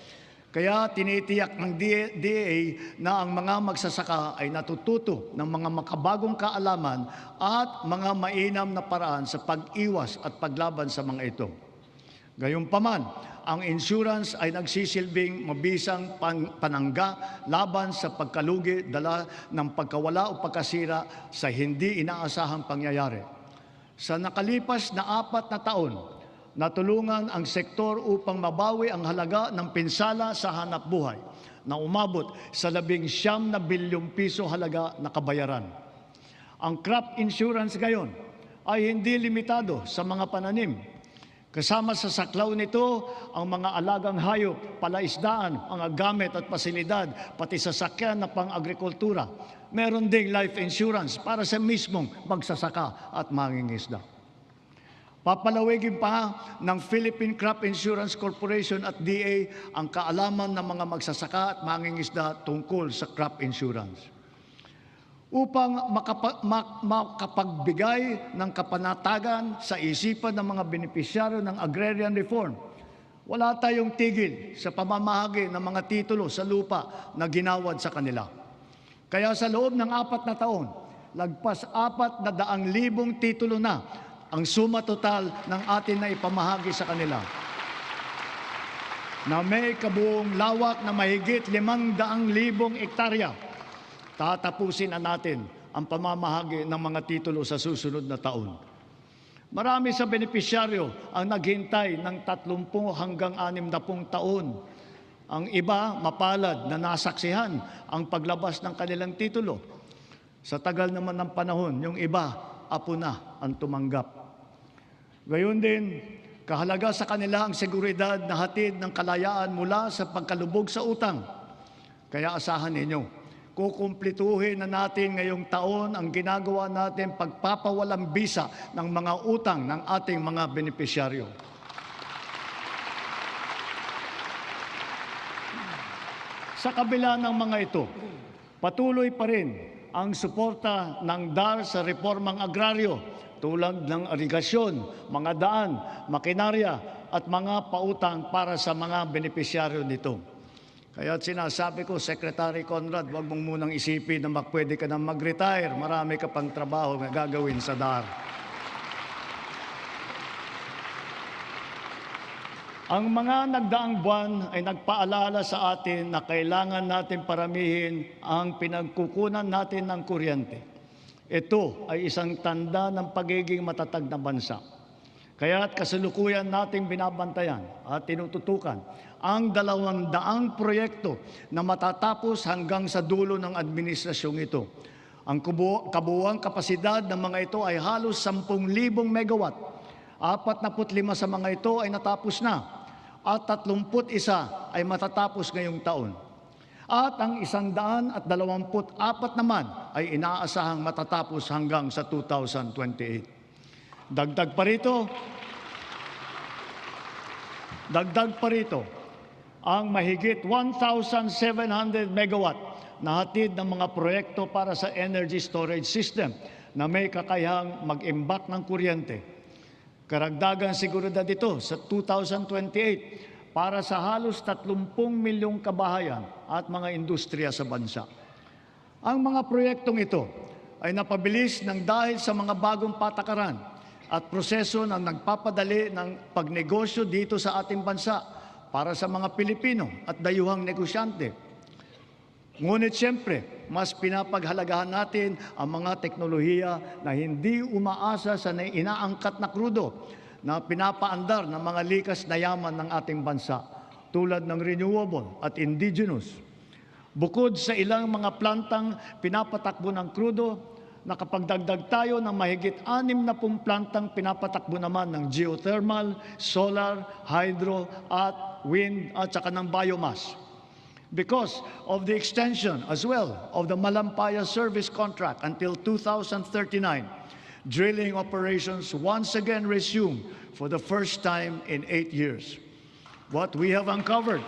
Kaya tinitiyak ng DA na ang mga magsasaka ay natututo ng mga makabagong kaalaman at mga mainam na paraan sa pag-iwas at paglaban sa mga ito. Gayunpaman, ang insurance ay nagsisilbing mabisang panangga laban sa pagkalugi dala ng pagkawala o pagkasira sa hindi inaasahang pangyayari. Sa nakalipas na 4 na taon, natulungan ang sektor upang mabawi ang halaga ng pinsala sa hanapbuhay na umabot sa 19 bilyong piso halaga na kabayaran. Ang crop insurance ngayon ay hindi limitado sa mga pananim. Kasama sa saklaw nito ang mga alagang hayop, palaisdaan, mga gamit at pasilidad, pati sasakyan na pang-agrikultura. Meron ding life insurance para sa mismong magsasaka at mangingisda. Papalawigin pa ng Philippine Crop Insurance Corporation at DA ang kaalaman ng mga magsasaka at mangingisda tungkol sa crop insurance. Upang makapagbigay ng kapanatagan sa isipan ng mga benepisyaryo ng agrarian reform, wala tayong tigil sa pamamahagi ng mga titulo sa lupa na ginawad sa kanila. Kaya sa loob ng 4 na taon, lagpas 400,000 titulo na ang suma total ng atin na ipamahagi sa kanila, na may kabuong lawak na mahigit 500,000 hektarya. Tatapusin na natin ang pamamahagi ng mga titulo sa susunod na taon. Marami sa benepisyaryo ang naghintay ng 30 hanggang 60 taon. Ang iba mapalad na nasaksihan ang paglabas ng kanilang titulo. Sa tagal naman ng panahon, yung iba, apo na ang tumanggap. Gayon din, kahalaga sa kanila ang seguridad na hatid ng kalayaan mula sa pagkalubog sa utang. Kaya asahan ninyo, kukumplituhin na natin ngayong taon ang ginagawa natin pagpapawalang bisa ng mga utang ng ating mga benepisyaryo. Sa kabila ng mga ito, patuloy pa rin ang suporta ng DAR sa reformang agraryo tulad ng irigasyon, mga daan, makinarya at mga pautang para sa mga benepisyaryo nito. Kaya sinasabi ko, Secretary Conrad, huwag mong munang isipin na pwede ka na mag-retire. Marami ka pang trabaho na gagawin sa DAR. Ang mga nagdaang buwan ay nagpaalala sa atin na kailangan natin paramihin ang pinagkukunan natin ng kuryente. Ito ay isang tanda ng pagiging matatag na bansa. Kaya't kasalukuyan nating binabantayan at tinututukan ang 200 proyekto na matatapos hanggang sa dulo ng administrasyong ito. Ang kabuuang kapasidad ng mga ito ay halos 10,000 megawatt. 45 sa mga ito ay natapos na at 31 ay matatapos ngayong taon. At ang 124 naman ay inaasahang matatapos hanggang sa 2028. Dagdag pa rito ang mahigit 1,700 megawatt na hatid ng mga proyekto para sa energy storage system na may kakayahang mag-imbak ng kuryente. Karagdagang seguridad ito sa 2028 para sa halos 30 milyong kabahayan at mga industriya sa bansa. Ang mga proyektong ito ay napabilis ng dahil sa mga bagong patakaran at proseso na nagpapadali ng pagnegosyo dito sa ating bansa para sa mga Pilipino at dayuhang negosyante. Ngunit siyempre, mas pinapaghalagahan natin ang mga teknolohiya na hindi umaasa sa inaangkat na krudo na pinapaandar ng mga likas na yaman ng ating bansa tulad ng renewable at indigenous. Bukod sa ilang mga plantang pinapatakbo ng krudo, nakapagdagdag tayo ng mahigit 60 plantang pinapatakbo naman ng geothermal, solar, hydro at wind at saka ng biomass. Because of the extension as well of the Malampaya service contract until 2039, drilling operations once again resume for the first time in 8 years. What we have uncovered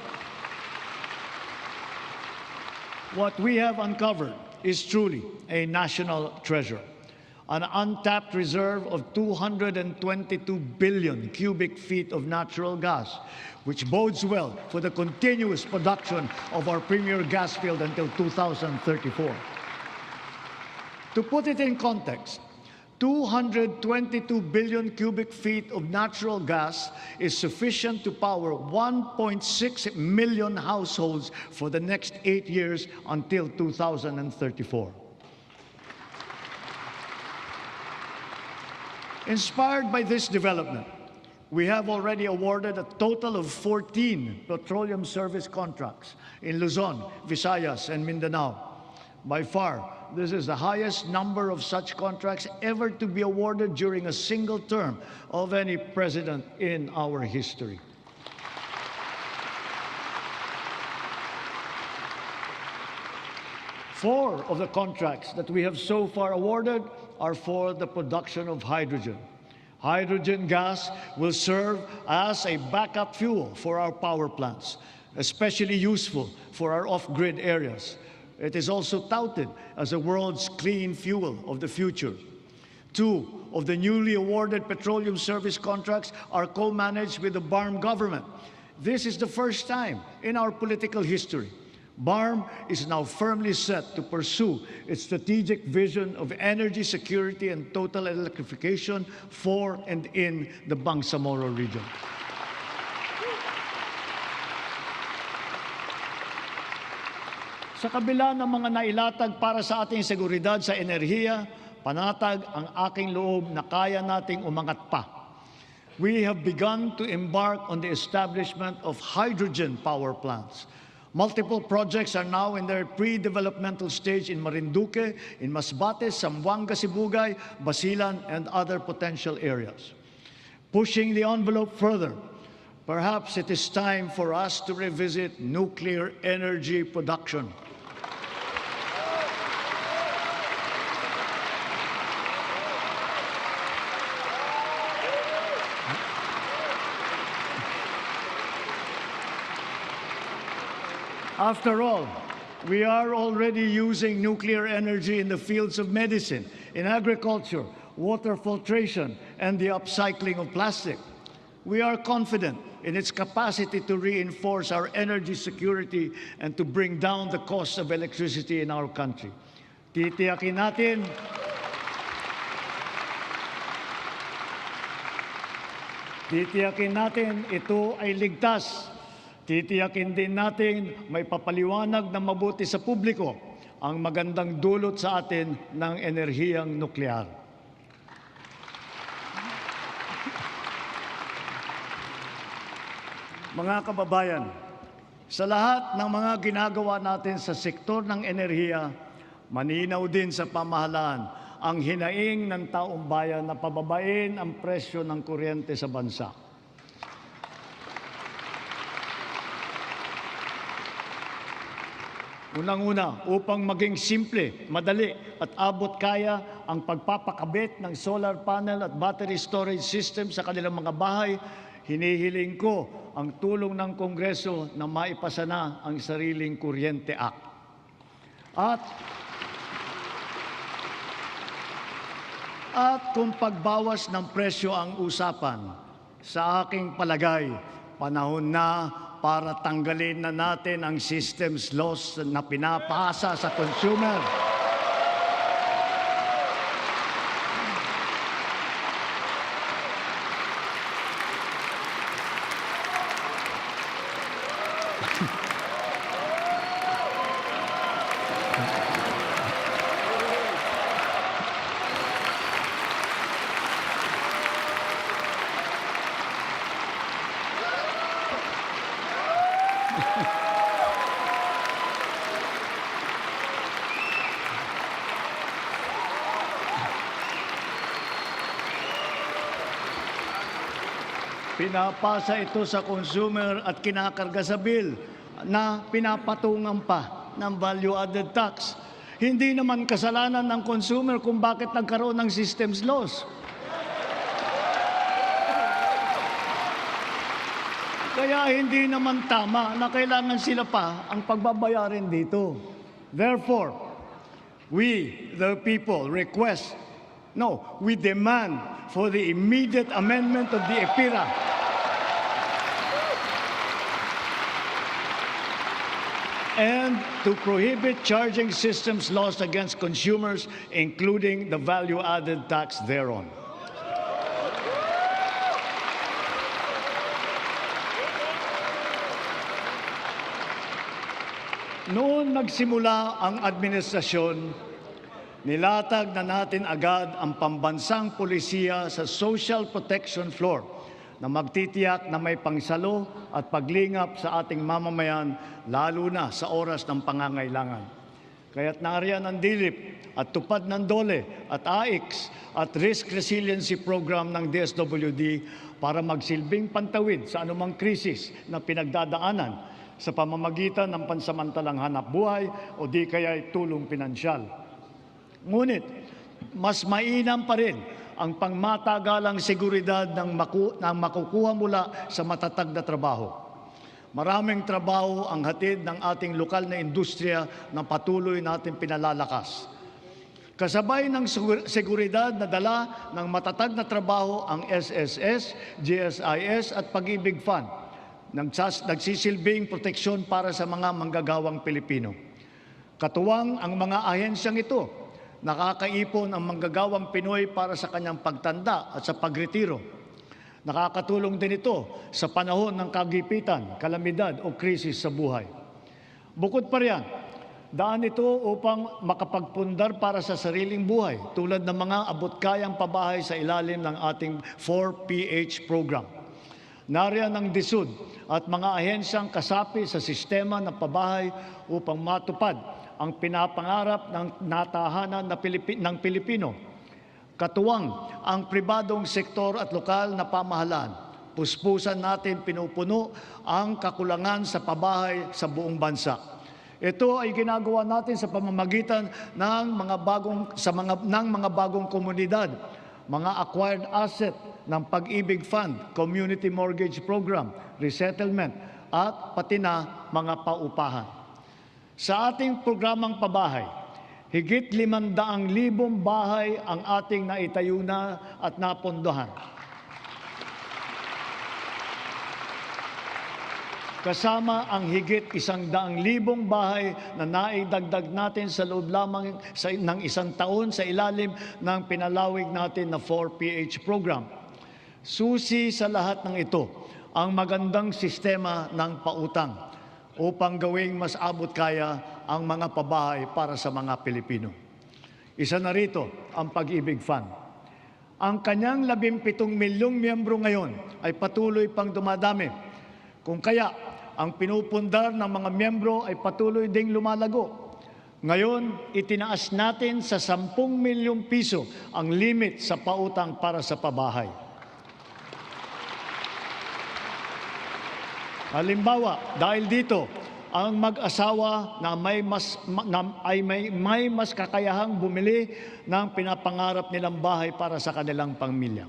is truly a national treasure. An untapped reserve of 222 billion cubic feet of natural gas, which bodes well for the continuous production of our premier gas field until 2034. To put it in context, 222 billion cubic feet of natural gas is sufficient to power 1.6 million households for the next 8 years until 2034. Inspired by this development, we have already awarded a total of 14 petroleum service contracts in Luzon, Visayas, and Mindanao. By far, this is the highest number of such contracts ever to be awarded during a single term of any president in our history. Four of the contracts that we have so far awarded are for the production of hydrogen. Hydrogen gas will serve as a backup fuel for our power plants, especially useful for our off-grid areas. It is also touted as the world's clean fuel of the future. 2 of the newly awarded petroleum service contracts are co-managed with the BARM government. This is the first time in our political history. BARM is now firmly set to pursue its strategic vision of energy security and total electrification for and in the Bangsamoro region. Sa kabila ng mga nailatag para sa ating seguridad sa enerhiya, panatag ang aking loob na kaya nating umangat pa. We have begun to embark on the establishment of hydrogen power plants. Multiple projects are now in their pre-developmental stage in Marinduque, in Masbate, Zamboanga, Sibugay, Basilan, and other potential areas. Pushing the envelope further, perhaps it is time for us to revisit nuclear energy production. After all, we are already using nuclear energy in the fields of medicine, in agriculture, water filtration, and the upcycling of plastic. We are confident in its capacity to reinforce our energy security and to bring down the cost of electricity in our country. Titiyakin natin ito ay ligtas. Titiyakin din natin may papaliwanag na mabuti sa publiko ang magandang dulot sa atin ng enerhiyang nuklear. Mga kababayan, sa lahat ng mga ginagawa natin sa sektor ng enerhiya, maninaw din sa pamahalaan ang hinaing ng taong bayan na pababain ang presyo ng kuryente sa bansa. Unang-una, upang maging simple, madali at abot kaya ang pagpapakabit ng solar panel at battery storage system sa kanilang mga bahay, hinihiling ko ang tulong ng Kongreso na maipasa na ang Sariling Kuryente Act. At kung pagbawas ng presyo ang usapan, sa aking palagay, panahon na para tanggalin na natin ang systems laws na pinapasa sa consumer. Pinapasa ito sa consumer at kinakarga sa bill na pinapatungan pa ng value-added tax. Hindi naman kasalanan ng consumer kung bakit nagkaroon ng systems loss. Kaya hindi naman tama na kailangan sila pa ang pagbabayarin dito. Therefore, we, the people, we demand for the immediate amendment of the EPIRA and to prohibit charging systems laws against consumers, including the value-added tax thereon. Noon nagsimula ang administrasyon, nilatag na natin agad ang pambansang pulisiya sa social protection floor na magtitiyak na may pangsalo at paglingap sa ating mamamayan, lalo na sa oras ng pangangailangan. Kaya't nariyan ang DILIP at tupad ng DOLE at AIX at Risk Resiliency Program ng DSWD para magsilbing pantawid sa anumang krisis na pinagdadaanan sa pamamagitan ng pansamantalang hanap buhay o di kaya'y tulong pinansyal. Ngunit, mas mainam pa rin ang pangmatagalang seguridad ng makukuha mula sa matatag na trabaho. Maraming trabaho ang hatid ng ating lokal na industriya na patuloy natin pinalalakas. Kasabay ng seguridad na dala ng matatag na trabaho ang SSS, GSIS at Pag-ibig Fund, nagsisilbing proteksyon para sa mga manggagawang Pilipino. Katuwang ang mga ahensyang ito, nakakaipon ang manggagawang Pinoy para sa kanyang pagtanda at sa pagretiro. Nakakatulong din ito sa panahon ng kagipitan, kalamidad o krisis sa buhay. Bukod pa riyan, daan ito upang makapagpundar para sa sariling buhay tulad ng mga abot-kayang pabahay sa ilalim ng ating 4PH program. Nariyan ang DSUD at mga ahensyang kasapi sa sistema ng pabahay upang matupad ang pinapangarap ng natahanan ng Pilipino. Katuwang ang pribadong sektor at lokal na pamahalaan. Puspusan natin pinupuno ang kakulangan sa pabahay sa buong bansa. Ito ay ginagawa natin sa pamamagitan ng mga bagong komunidad, mga acquired asset ng Pag-ibig Fund, Community Mortgage Program, Resettlement, at pati na mga paupahan. Sa ating programang pabahay, Higit 500,000 bahay ang ating naitayo na at napondohan. Kasama ang higit 100,000 bahay na naidagdag natin sa loob lamang ng isang taon sa ilalim ng pinalawig natin na 4PH program. Susi sa lahat ng ito ang magandang sistema ng pautang upang gawing mas abot kaya ang mga pabahay para sa mga Pilipino. Isa na rito ang Pag-ibig Fund. Ang kanyang 17 milyong miyembro ngayon ay patuloy pang dumadami. Kung kaya, ang pinupundar ng mga miyembro ay patuloy ding lumalago. Ngayon, itinaas natin sa 10 milyong piso ang limit sa pautang para sa pabahay. Halimbawa, dahil dito, ang mag-asawa na may mas kakayahang bumili ng pinapangarap nilang bahay para sa kanilang pamilya.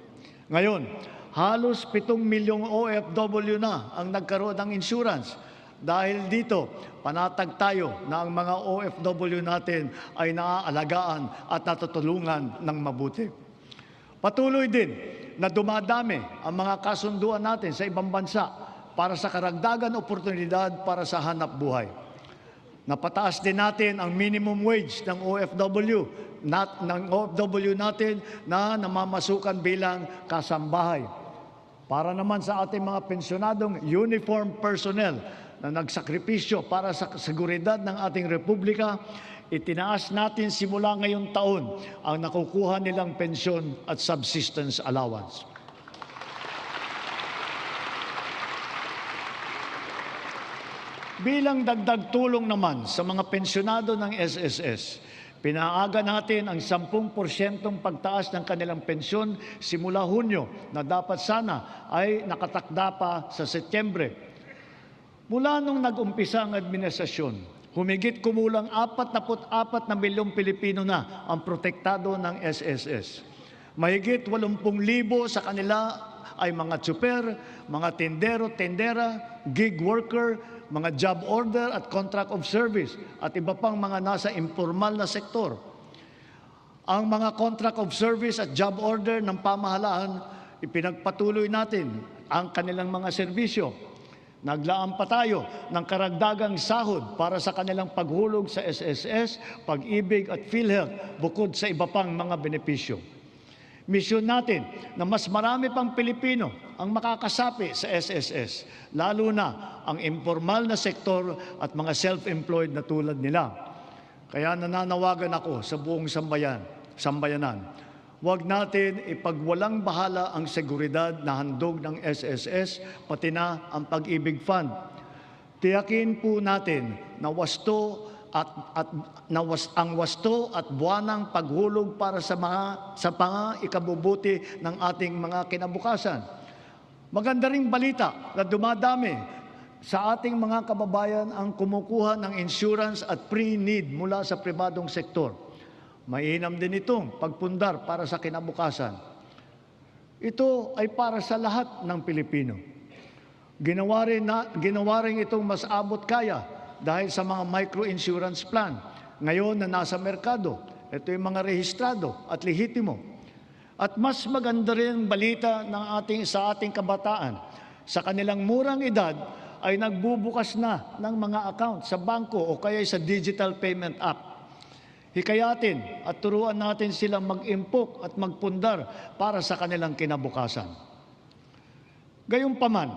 Ngayon, halos 7 milyong OFW na ang nagkaroon ng insurance. Dahil dito, panatag tayo na ang mga OFW natin ay naaalagaan at natutulungan ng mabuti. Patuloy din na dumadami ang mga kasunduan natin sa ibang bansa para sa karagdagan oportunidad para sa hanap buhay. Napataas din natin ang minimum wage ng OFW natin na namamasukan bilang kasambahay. Para naman sa ating mga pensyonadong uniform personnel na nagsakripisyo para sa seguridad ng ating republika, itinaas natin simula ngayong taon ang nakukuha nilang pensyon at subsistence allowance. Bilang dagdag tulong naman sa mga pensyonado ng SSS, pinaaga natin ang 10% pagtaas ng kanilang pensyon simula Hunyo na dapat sana ay nakatakda pa sa Setyembre. Mula nung nag-umpisa ang administrasyon, humigit kumulang 44 na milyong Pilipino na ang protektado ng SSS. Mahigit 80,000 sa kanila ay mga tsuper, mga tindero, tendera, gig worker, mga job order at contract of service at iba pang mga nasa informal na sektor. Ang mga contract of service at job order ng pamahalaan, ipinagpatuloy natin ang kanilang mga serbisyo. Naglaan pa tayo ng karagdagang sahod para sa kanilang paghulog sa SSS, Pag-ibig at PhilHealth bukod sa iba pang mga benepisyo. Misyon natin na mas marami pang Pilipino ang makakasapi sa SSS, lalo na ang informal na sektor at mga self-employed na tulad nila. Kaya nananawagan ako sa buong sambayanan, huwag natin ipagwalang bahala ang seguridad na handog ng SSS, pati na ang Pag-ibig Fund. Tiyakin po natin na ang wasto at buwanang paghulog para sa mga ikabubuti ng ating mga kinabukasan. Maganda ring balita na dumadami sa ating mga kababayan ang kumukuha ng insurance at pre-need mula sa pribadong sektor. Mainam din itong pagpundar para sa kinabukasan. Ito ay para sa lahat ng Pilipino. Ginawa rin itong mas abot kaya dahil sa mga micro-insurance plan. Ngayon na nasa merkado, ito yung mga rehistrado at lehitimo. At mas maganda rin ang balita sa ating kabataan. Sa kanilang murang edad ay nagbubukas na ng mga account sa bangko o kaya sa digital payment app. Hikayatin at turuan natin silang mag-impok at magpundar para sa kanilang kinabukasan. Gayunpaman,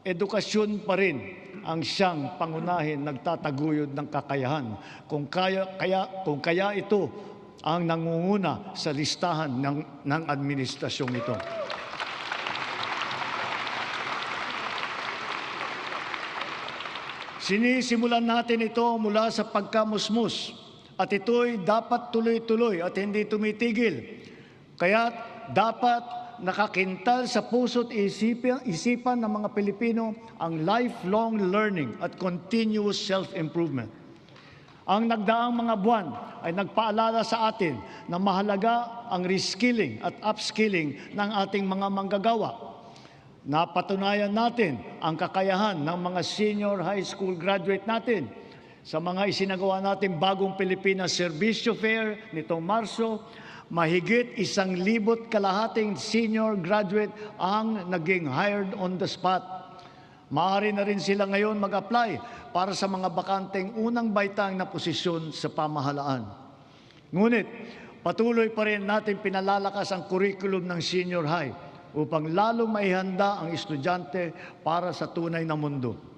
edukasyon pa rin ang siyang pangunahin nagtataguyod ng kakayahan. Kung kaya ito ang nangunguna sa listahan ng administrasyong ito. Sinisimulan natin ito mula sa pagkamusmus at ito'y dapat tuloy-tuloy at hindi tumitigil. Kaya dapat nakakintal sa puso't isipan ng mga Pilipino ang lifelong learning at continuous self-improvement. Ang nagdaang mga buwan ay nagpaalala sa atin na mahalaga ang reskilling at upskilling ng ating mga manggagawa. Napatunayan natin ang kakayahan ng mga senior high school graduate natin Sa mga isinagawa natin bagong Pilipinas Serbisyo Fair nitong Marso, mahigit 1,200 senior graduate ang naging hired on the spot. Maaari na rin sila ngayon mag-apply para sa mga bakanteng unang baitang na posisyon sa pamahalaan. Ngunit, patuloy pa rin natin pinalalakas ang curriculum ng senior high upang lalo maihanda ang estudyante para sa tunay na mundo.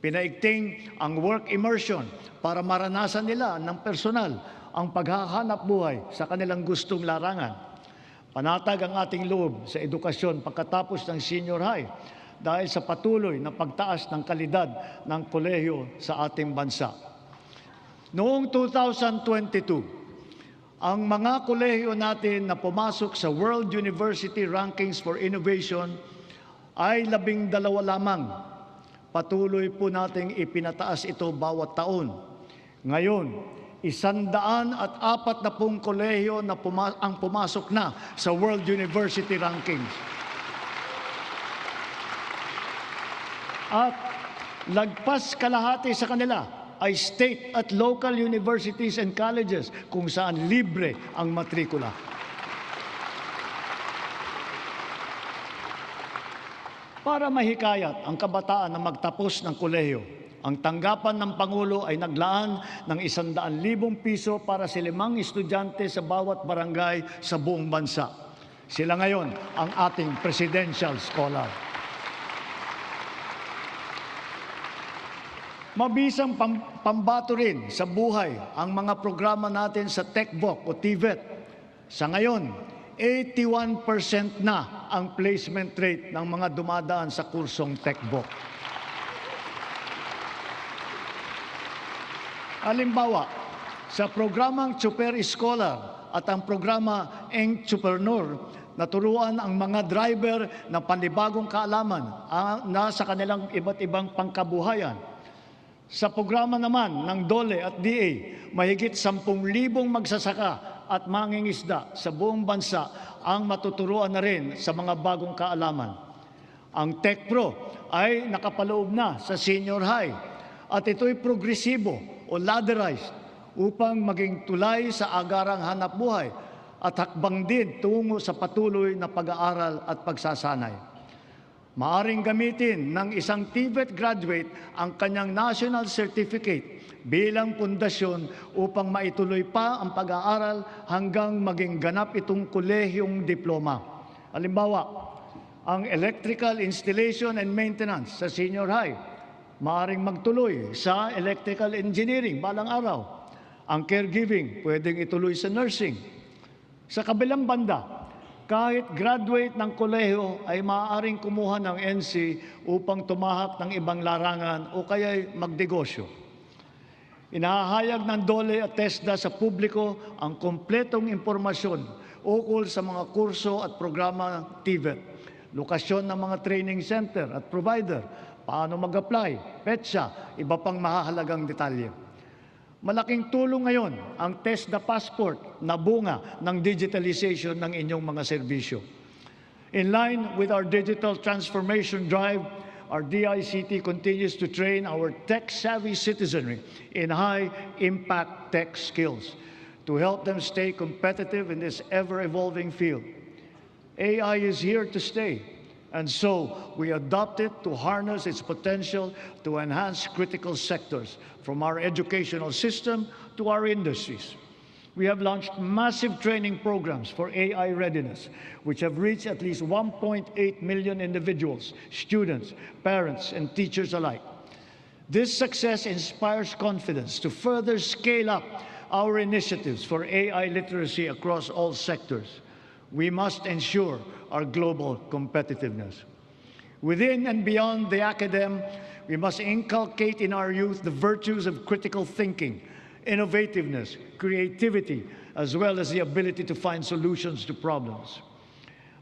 Pinaigting ang work immersion para maranasan nila ng personal ang paghahanap buhay sa kanilang gustong larangan. Panatag ang ating loob sa edukasyon pagkatapos ng senior high dahil sa patuloy na pagtaas ng kalidad ng kolehiyo sa ating bansa. Noong 2022, ang mga kolehiyo natin na pumasok sa World University Rankings for Innovation ay 12 lamang. Patuloy po nating ipinataas ito bawat taon. Ngayon, 140 kolehiyo na ang pumasok na sa World University Rankings. At lagpas kalahati sa kanila ay state at local universities and colleges kung saan libre ang matrikula. Para mahikayat ang kabataan na magtapos ng kolehiyo, ang tanggapan ng Pangulo ay naglaan ng 100,000 piso para sa 5 estudyante sa bawat barangay sa buong bansa. Sila ngayon ang ating presidential scholar. Mabisang pambato rin sa buhay ang mga programa natin sa TechVoc o TVET. Sa ngayon, 81% na ang placement rate ng mga dumadaan sa kursong TechVoc. Halimbawa, sa programang Super Scholar at ang programa Entrepreneur, naturuan ang mga driver na panibagong kaalaman na sa kanilang iba't ibang pangkabuhayan. Sa programa naman ng DOLE at DA, mahigit 10,000 magsasaka at mangingisda sa buong bansa ang matuturuan na rin sa mga bagong kaalaman. Ang TechPro ay nakapaloob na sa senior high at ito'y progresibo o ladderized upang maging tulay sa agarang hanap buhay at hakbang din tungo sa patuloy na pag-aaral at pagsasanay. Maaring gamitin ng isang TVET graduate ang kanyang national certificate bilang pundasyon upang maituloy pa ang pag-aaral hanggang maging ganap itong kolehiyong diploma. Halimbawa, ang electrical installation and maintenance sa senior high, maaring magtuloy sa electrical engineering balang araw. Ang caregiving, pwedeng ituloy sa nursing. Sa kabilang banda, kahit graduate ng kolehiyo ay maaaring kumuha ng NC upang tumahak ng ibang larangan o kaya'y magnegosyo. Inahayag ng DOLE at TESDA sa publiko ang kompletong impormasyon ukol sa mga kurso at programa ng TVET, lokasyon ng mga training center at provider, paano mag-apply, petsa, iba pang mahahalagang detalye. Malaking tulong ngayon ang TESDA Passport na bunga ng digitalization ng inyong mga serbisyo. In line with our digital transformation drive, our DICT continues to train our tech-savvy citizenry in high-impact tech skills to help them stay competitive in this ever-evolving field. AI is here to stay, and so we adopt it to harness its potential to enhance critical sectors, from our educational system to our industries. We have launched massive training programs for AI readiness, which have reached at least 1.8 million individuals, students, parents, and teachers alike. This success inspires confidence to further scale up our initiatives for AI literacy across all sectors. We must ensure our global competitiveness. Within and beyond the academe, we must inculcate in our youth the virtues of critical thinking, innovativeness, creativity, as well as the ability to find solutions to problems.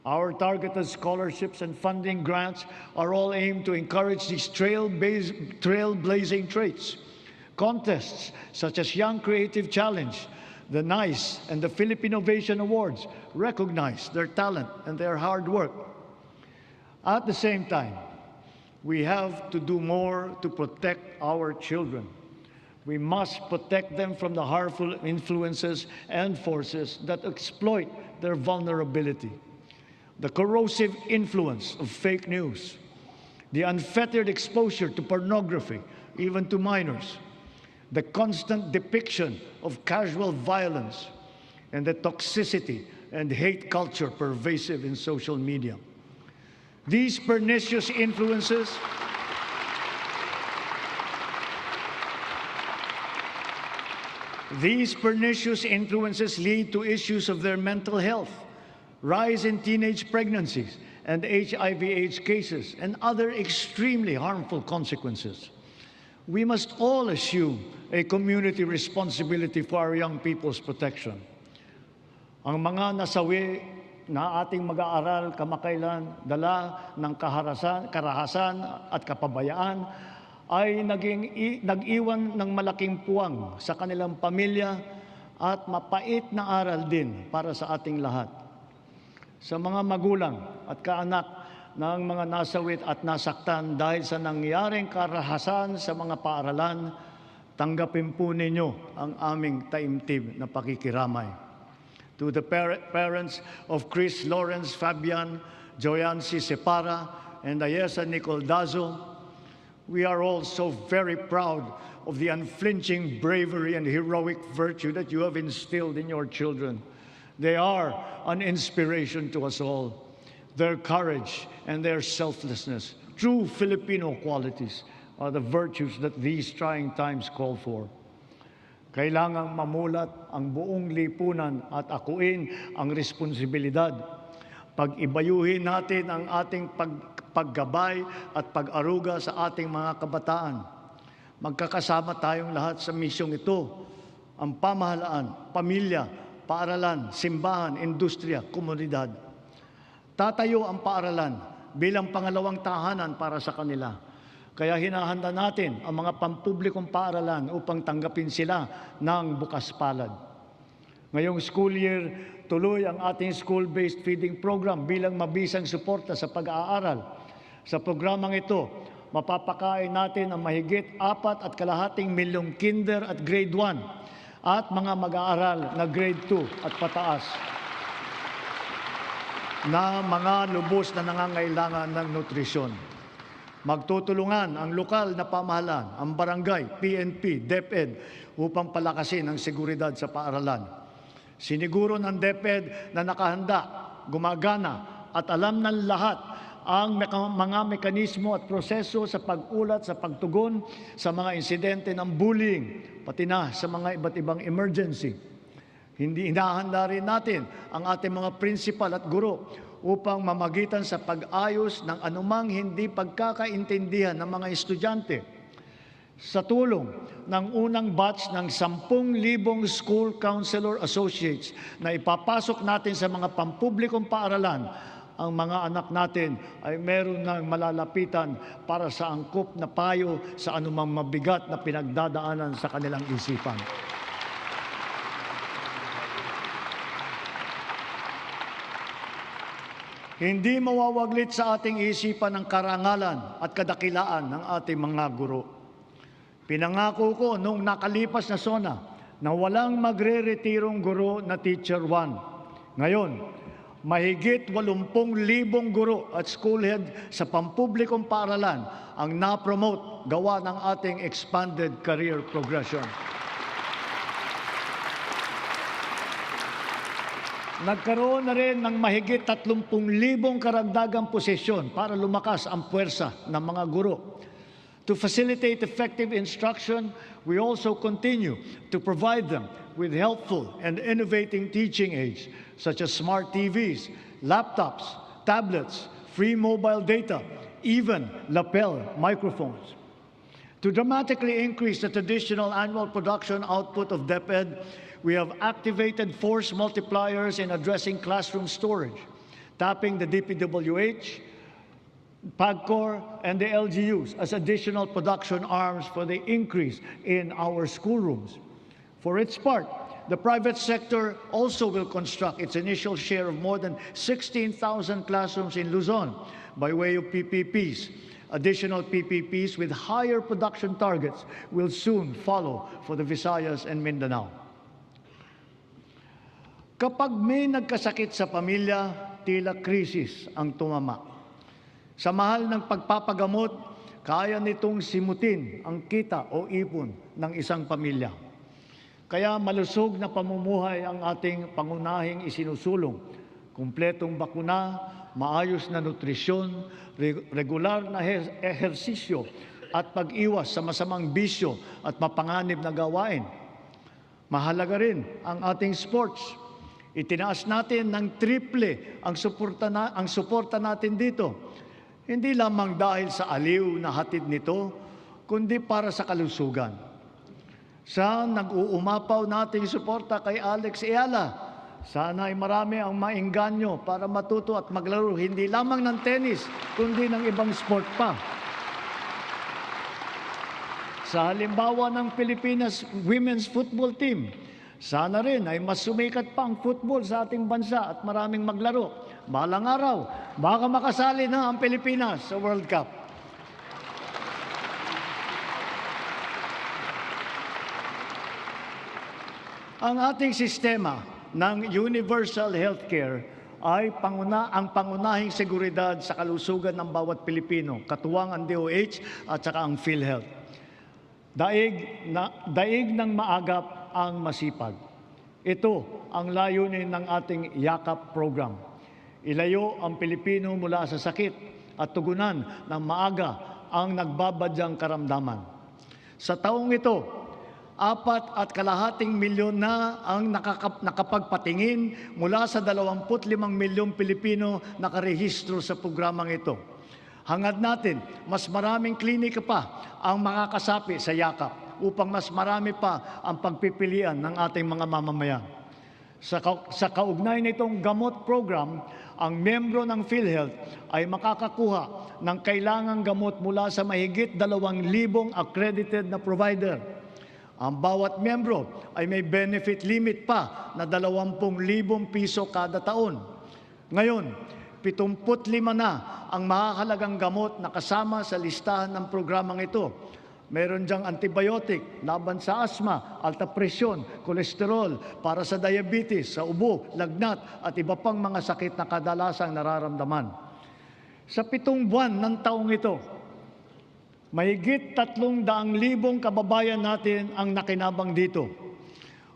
Our targeted scholarships and funding grants are all aimed to encourage these trailblazing traits. Contests such as Young Creative Challenge, the NICE, and the Philippine Innovation Awards recognize their talent and their hard work. At the same time, we have to do more to protect our children. We must protect them from the harmful influences and forces that exploit their vulnerability. The corrosive influence of fake news, the unfettered exposure to pornography, even to minors, the constant depiction of casual violence, and the toxicity and hate culture pervasive in social media. These pernicious influences lead to issues of their mental health, rise in teenage pregnancies and HIV/AIDS cases, and other extremely harmful consequences. We must all assume a community responsibility for our young people's protection. Ang mga nasawi na ating mag-aaral kamakailan, dala ng karahasan at kapabayaan, ay nag-iwan ng malaking puwang sa kanilang pamilya at mapait na aral din para sa ating lahat. Sa mga magulang at kaanak ng mga nasawit at nasaktan dahil sa nangyaring karahasan sa mga paaralan, tanggapin po ninyo ang aming taimtim na pakikiramay. To the parents of Chris Lawrence Fabian, Joyancy Separa, and Ayesa Nicole Dazo, we are all so very proud of the unflinching bravery and heroic virtue that you have instilled in your children. They are an inspiration to us all. Their courage and their selflessness, true Filipino qualities, are the virtues that these trying times call for. Kailangang mamulat ang buong lipunan at akuin ang responsibilidad. Pag-ibayuhin natin ang ating paggabay at pag-aruga sa ating mga kabataan. Magkakasama tayong lahat sa misyong ito, ang pamahalaan, pamilya, paaralan, simbahan, industriya, komunidad. Tatayo ang paaralan bilang pangalawang tahanan para sa kanila. Kaya hinahanda natin ang mga pampublikong paaralan upang tanggapin sila ng bukas palad. Ngayong school year, tuloy ang ating school-based feeding program bilang mabisang suporta sa pag-aaral. Sa programang ito, mapapakain natin ang mahigit 4.2 milyong kinder at grade 1 at mga mag-aaral na grade 2 at pataas na mga lubos na nangangailangan ng nutrisyon. Magtutulungan ang lokal na pamahalaan, ang barangay, PNP, DepEd upang palakasin ang seguridad sa paaralan. Siniguro ng DepEd na nakahanda, gumagana at alam ng lahat ang mga mekanismo at proseso sa pag-ulat, sa pagtugon sa mga insidente ng bullying, pati na sa mga iba't ibang emergency. Hinahanda rin natin ang ating mga principal at guro upang mamagitan sa pag-ayos ng anumang hindi pagkakaintindihan ng mga estudyante. Sa tulong ng unang batch ng 10,000 school counselor associates na ipapasok natin sa mga pampublikong paaralan, ang mga anak natin ay meron ng malalapitan para sa angkop na payo sa anumang mabigat na pinagdadaanan sa kanilang isipan. Hindi mawawaglit sa ating isipan ang karangalan at kadakilaan ng ating mga guro. Pinangako ko noong nakalipas na SONA na walang magre-retirong guro na Teacher 1. Ngayon, mahigit 80,000 guro at school head sa pampublikong paaralan ang na-promote gawa ng ating expanded career progression. Nagkaroon na rin ng mahigit 30,000 karagdagang posisyon para lumakas ang puwersa ng mga guro. To facilitate effective instruction, we also continue to provide them with helpful and innovating teaching aids such as smart TVs, laptops, tablets, free mobile data, even lapel microphones. To dramatically increase the traditional annual production output of DepEd, we have activated force multipliers in addressing classroom storage, tapping the DPWH, PAGCOR, and the LGUs as additional production arms for the increase in our schoolrooms. For its part, the private sector also will construct its initial share of more than 16,000 classrooms in Luzon by way of PPPs, Additional PPPs with higher production targets will soon follow for the Visayas and Mindanao. Kapag may nagkasakit sa pamilya, tila krisis ang tumama. Sa mahal ng pagpapagamot, kaya nitong simutin ang kita o ipon ng isang pamilya. Kaya malusog na pamumuhay ang ating pangunahing isinusulong. Kumpletong bakuna, maayos na nutrisyon, regular na ehersisyo at pag-iwas sa masamang bisyo at mapanganib na gawain. Mahalaga rin ang ating sports. Itinaas natin ng triple ang suporta natin dito. Hindi lamang dahil sa aliw na hatid nito, kundi para sa kalusugan. Sa nag-uumapaw nating suporta kay Alex Eala, sana ay marami ang maengganyo para matuto at maglaro hindi lamang ng tennis, kundi ng ibang sport pa. Sa halimbawa ng Pilipinas Women's Football Team, sana rin ay mas sumikat pa ang football sa ating bansa at maraming maglaro. Balang araw, baka makasali na ang Pilipinas sa World Cup. Ang ating sistema ng universal healthcare ay ang pangunahing seguridad sa kalusugan ng bawat Pilipino, katuwang ang DOH at saka ang PhilHealth. Daig ng maagap ang masipag. Ito ang layunin ng ating YAKAP program. Ilayo ang Pilipino mula sa sakit at tugunan ng maaga ang nagbabadyang karamdaman. Sa taong ito, 4.5 milyon na ang nakapagpatingin mula sa 25 milyong Pilipino nakarehistro sa programang ito. Hangad natin, mas maraming klinika pa ang makakasapi sa YAKAP upang mas marami pa ang pagpipilian ng ating mga mamamayan. Sa kaugnay nitong gamot program, ang miyembro ng PhilHealth ay makakakuha ng kailangang gamot mula sa mahigit 2,000 accredited na provider. Ang bawat miyembro ay may benefit limit pa na 20,000 piso kada taon. Ngayon, 75 na ang makakalagang gamot na kasama sa listahan ng programang ito. Meron diyang antibiotic, laban sa asma, alta presyon, kolesterol, para sa diabetes, sa ubo, lagnat, at iba pang mga sakit na kadalasang nararamdaman. Sa 7 buwan ng taong ito, mahigit 300,000 kababayan natin ang nakinabang dito.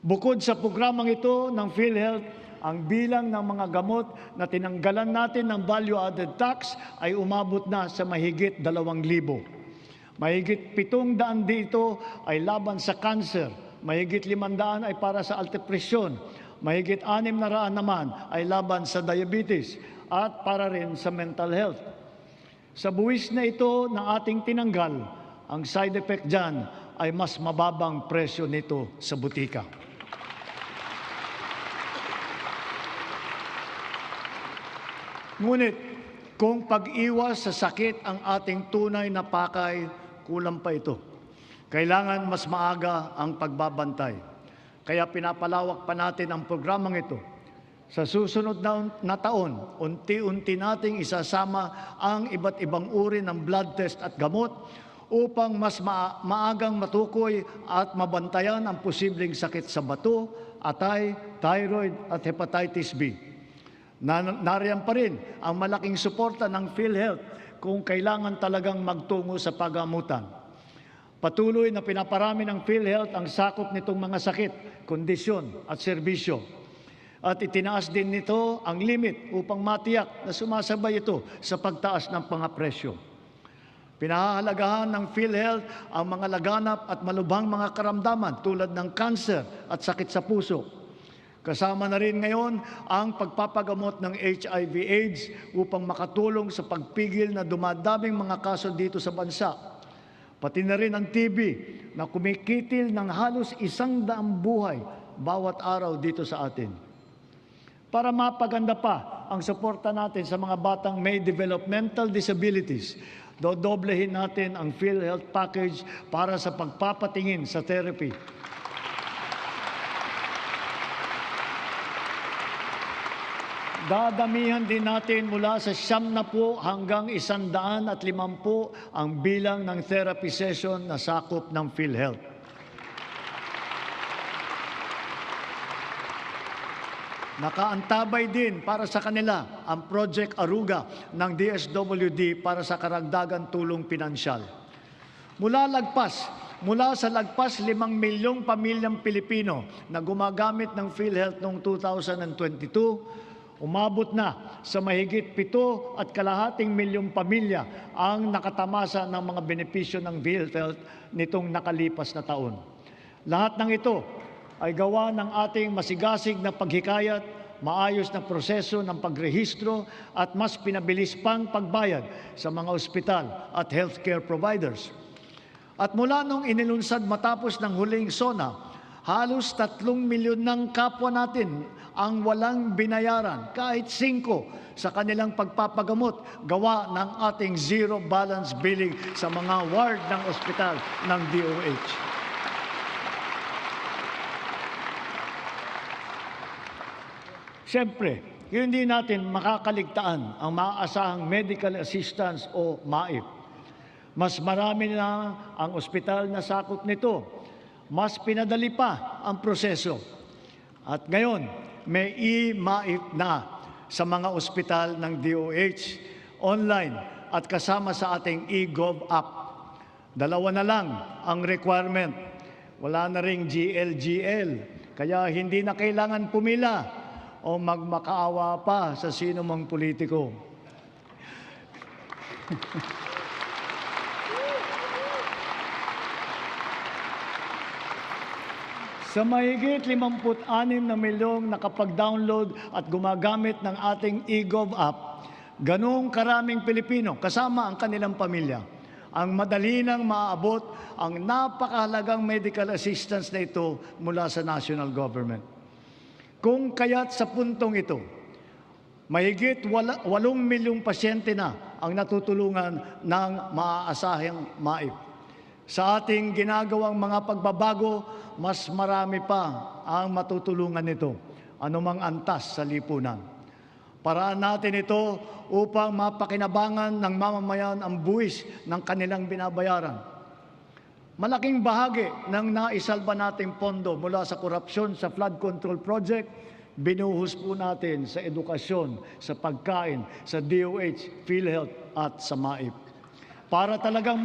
Bukod sa programang ito ng PhilHealth, ang bilang ng mga gamot na tinanggalan natin ng value-added tax ay umabot na sa mahigit 2,000. Mahigit 700 dito ay laban sa cancer, mahigit 500 ay para sa alta presyon, mahigit 600 naman ay laban sa diabetes at para rin sa mental health. Sa buwis na ito na ating tinanggal, ang side effect dyan ay mas mababang presyo nito sa butika. Ngunit kung pag-iwas sa sakit ang ating tunay na pakay, kulang pa ito. Kailangan mas maaga ang pagbabantay. Kaya pinapalawak pa natin ang programang ito. Sa susunod na taon, unti-unti nating isasama ang iba't ibang uri ng blood test at gamot upang mas maagang matukoy at mabantayan ang posibleng sakit sa bato, atay, thyroid at hepatitis B. Nariyan pa rin ang malaking suporta ng PhilHealth kung kailangan talagang magtungo sa pagamutan. Patuloy na pinaparami ng PhilHealth ang sakop nitong mga sakit, kondisyon at serbisyo. At itinaas din nito ang limit upang matiyak na sumasabay ito sa pagtaas ng mga presyo. Pinahahalagahan ng PhilHealth ang mga laganap at malubhang mga karamdaman tulad ng cancer at sakit sa puso. Kasama na rin ngayon ang pagpapagamot ng HIV/AIDS upang makatulong sa pagpigil na dumadaming mga kaso dito sa bansa. Pati na rin ang TB na kumikitil ng halos 100 buhay bawat araw dito sa atin. Para mapaganda pa ang suporta natin sa mga batang may developmental disabilities, dodoblehin natin ang PhilHealth package para sa pagpapatingin sa therapy. Dadamihan din natin mula sa 70 hanggang 150 ang bilang ng therapy session na sakop ng PhilHealth. Nakaantabay din para sa kanila ang Project Aruga ng DSWD para sa karagdagang tulong pinansyal. Mula sa lagpas 5 milyong pamilyang Pilipino na gumagamit ng PhilHealth noong 2022, umabot na sa mahigit 7.5 milyong pamilya ang nakatamasa ng mga benepisyo ng PhilHealth nitong nakalipas na taon. Lahat ng ito ay gawa ng ating masigasig na paghikayat, maayos na proseso ng pagrehistro at mas pinabilis pang pagbayad sa mga ospital at healthcare providers. At mula nung inilunsad matapos ng huling SONA, halos 3 milyon ng kapwa natin ang walang binayaran kahit 5 sa kanilang pagpapagamot gawa ng ating zero balance billing sa mga ward ng ospital ng DOH. Siyempre, hindi natin makakaligtaan ang maaasahang medical assistance o MAIP. Mas marami na ang ospital na sakop nito. Mas pinadali pa ang proseso. At ngayon, may e-MAIP na sa mga ospital ng DOH, online at kasama sa ating e-Gov app. 2 na lang ang requirement. Wala na ring GLGL, kaya hindi na kailangan pumila o magmakaawa pa sa sino mang politiko. Sa mahigit 56 na milyong nakapag-download at gumagamit ng ating e-Gov app, ganong karaming Pilipino, kasama ang kanilang pamilya, ang madali nang maaabot ang napakahalagang medical assistance na ito mula sa national government. Kung kaya't sa puntong ito, mahigit 8 milyong pasyente na ang natutulungan ng maaasahang MAIP. Sa ating ginagawang mga pagbabago, mas marami pa ang matutulungan nito, anumang antas sa lipunan. Paraan natin ito upang mapakinabangan ng mamamayan ang buwis ng kanilang binabayaran. Malaking bahagi ng naisalba nating pondo mula sa korupsyon sa flood control project, binuhos po natin sa edukasyon, sa pagkain, sa DOH, PhilHealth at sa MAIP. Para talagang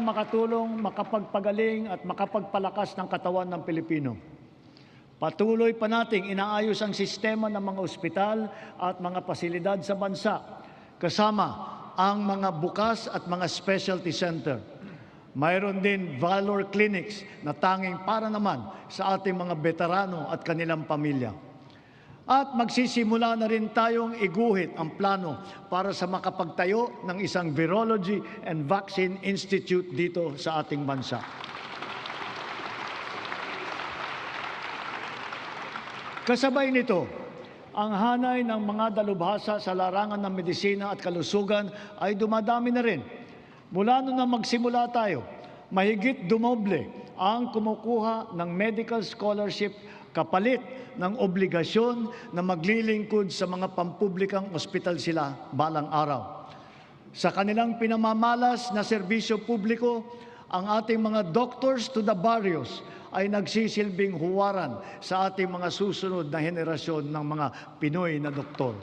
makatulong, makapagpagaling at makapagpalakas ng katawan ng Pilipino. Patuloy pa nating inaayos ang sistema ng mga ospital at mga pasilidad sa bansa, kasama ang mga bukas at mga specialty center. Mayroon din Valor Clinics na tanging para naman sa ating mga veterano at kanilang pamilya. At magsisimula na rin tayong iguhit ang plano para sa makapagtayo ng isang Virology and Vaccine Institute dito sa ating bansa. Kasabay nito, ang hanay ng mga dalubhasa sa larangan ng medisina at kalusugan ay dumadami na rin. Mula noon na magsimula tayo, mahigit dumoble ang kumukuha ng medical scholarship kapalit ng obligasyon na maglilingkod sa mga pampublikang ospital sila balang araw. Sa kanilang pinamamalas na serbisyo publiko, ang ating mga doctors to the barrios ay nagsisilbing huwaran sa ating mga susunod na henerasyon ng mga Pinoy na doktor.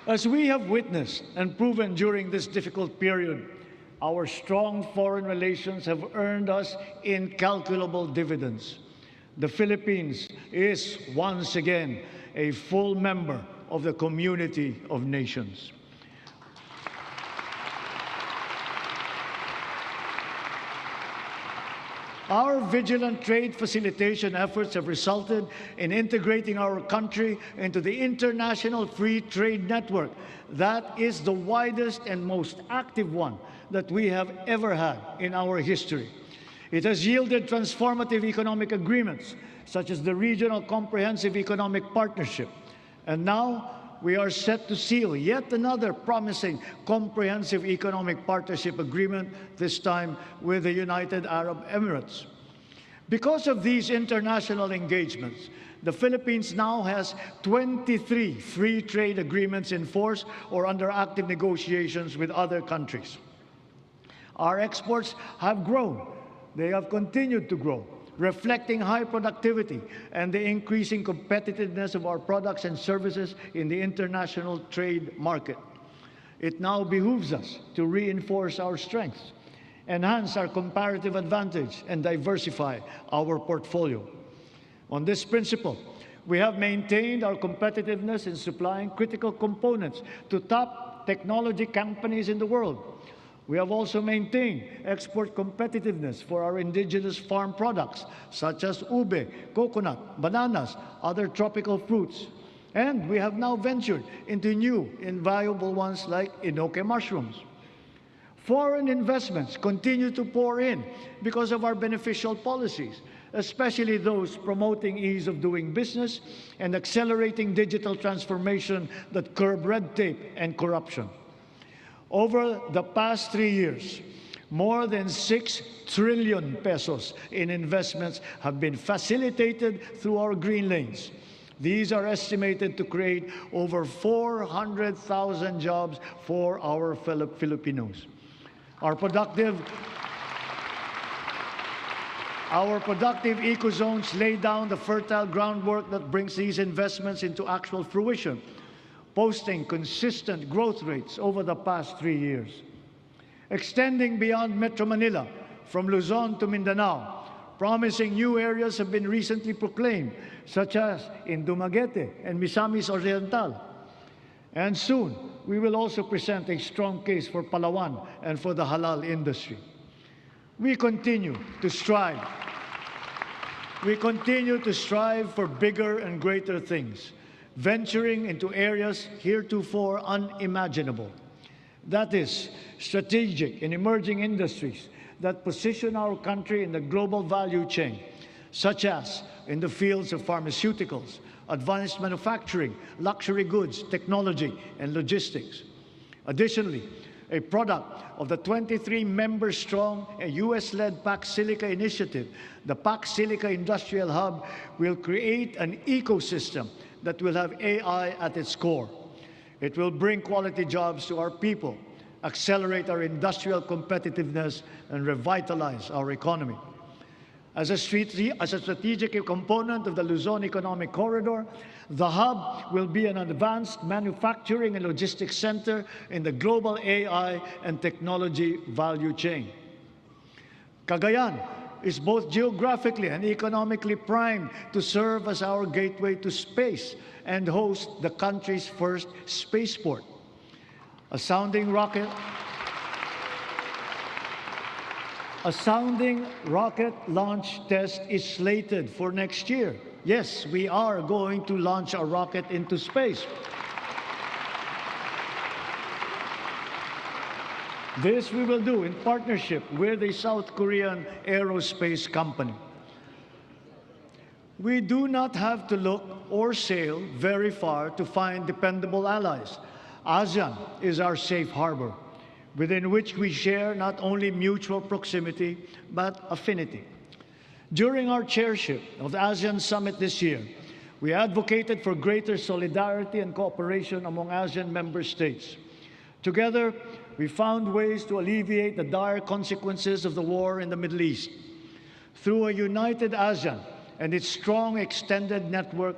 As we have witnessed and proven during this difficult period, our strong foreign relations have earned us incalculable dividends. The Philippines is once again a full member of the community of nations. Our vigilant trade facilitation efforts have resulted in integrating our country into the international free trade network that is the widest and most active one that we have ever had in our history. It has yielded transformative economic agreements such as the Regional Comprehensive Economic Partnership. And now, we are set to seal yet another promising comprehensive economic partnership agreement, this time with the United Arab Emirates. Because of these international engagements, the Philippines now has 23 free trade agreements in force or under active negotiations with other countries. Our exports have grown. They have continued to grow, reflecting high productivity and the increasing competitiveness of our products and services in the international trade market. It now behooves us to reinforce our strengths, enhance our comparative advantage, and diversify our portfolio. On this principle, we have maintained our competitiveness in supplying critical components to top technology companies in the world. We have also maintained export competitiveness for our indigenous farm products, such as ube, coconut, bananas, other tropical fruits. And we have now ventured into new, invaluable ones like enoque mushrooms. Foreign investments continue to pour in because of our beneficial policies, especially those promoting ease of doing business and accelerating digital transformation that curb red tape and corruption. Over the past 3 years, more than 6 trillion pesos in investments have been facilitated through our green lanes. These are estimated to create over 400,000 jobs for our Filipinos. Our productive ecozones lay down the fertile groundwork that brings these investments into actual fruition, posting consistent growth rates over the past 3 years. Extending beyond Metro Manila, from Luzon to Mindanao, promising new areas have been recently proclaimed, such as in Dumaguete and Misamis Oriental. And soon, we will also present a strong case for Palawan and for the halal industry. We continue to strive for bigger and greater things, venturing into areas heretofore unimaginable. That is, strategic and emerging industries that position our country in the global value chain, such as in the fields of pharmaceuticals, advanced manufacturing, luxury goods, technology, and logistics. Additionally, a product of the 23-member-strong US-led PAC Silica initiative, the PAC Silica Industrial Hub will create an ecosystem that will have AI at its core. It will bring quality jobs to our people, accelerate our industrial competitiveness, and revitalize our economy. As a strategic component of the Luzon Economic Corridor, the hub will be an advanced manufacturing and logistics center in the global AI and technology value chain. Cagayan is both geographically and economically primed to serve as our gateway to space and host the country's first spaceport. A sounding rocket launch test is slated for next year. Yes, we are going to launch a rocket into space. This we will do in partnership with a South Korean aerospace company. We do not have to look or sail very far to find dependable allies. ASEAN is our safe harbor, within which we share not only mutual proximity, but affinity. During our chairship of the ASEAN Summit this year, we advocated for greater solidarity and cooperation among ASEAN member states. Together, we found ways to alleviate the dire consequences of the war in the Middle East. Through a united ASEAN and its strong extended network,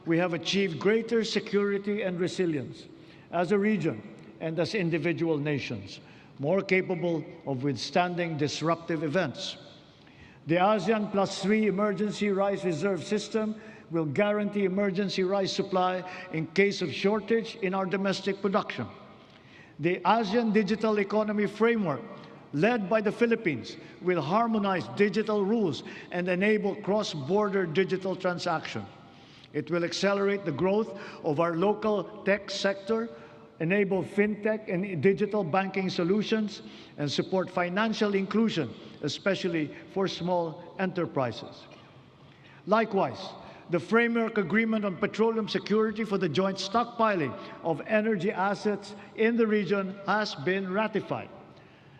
we have achieved greater security and resilience as a region and as individual nations, more capable of withstanding disruptive events. The ASEAN +3 Emergency Rice Reserve System will guarantee emergency rice supply in case of shortage in our domestic production. The ASEAN Digital Economy Framework, led by the Philippines, will harmonize digital rules and enable cross-border digital transaction. It will accelerate the growth of our local tech sector, enable fintech and digital banking solutions, and support financial inclusion, especially for small enterprises. Likewise, the Framework Agreement on Petroleum Security for the joint stockpiling of energy assets in the region has been ratified.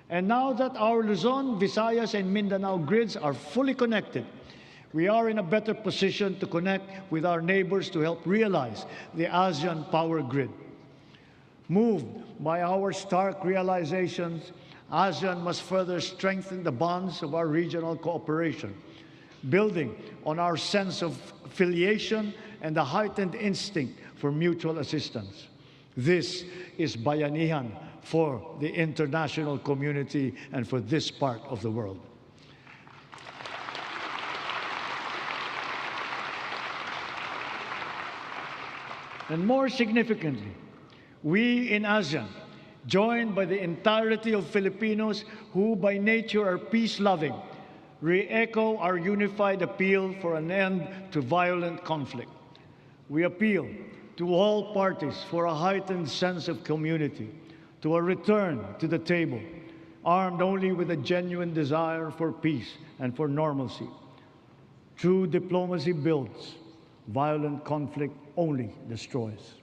And now that our Luzon, Visayas, and Mindanao grids are fully connected, we are in a better position to connect with our neighbors to help realize the ASEAN Power Grid. Moved by our stark realizations, ASEAN must further strengthen the bonds of our regional cooperation, building on our sense of affiliation and the heightened instinct for mutual assistance. This is bayanihan for the international community and for this part of the world. And more significantly, we in ASEAN, joined by the entirety of Filipinos who by nature are peace-loving, re-echo our unified appeal for an end to violent conflict. We appeal to all parties for a heightened sense of community, to a return to the table, armed only with a genuine desire for peace and for normalcy. True diplomacy builds, violent conflict only destroys.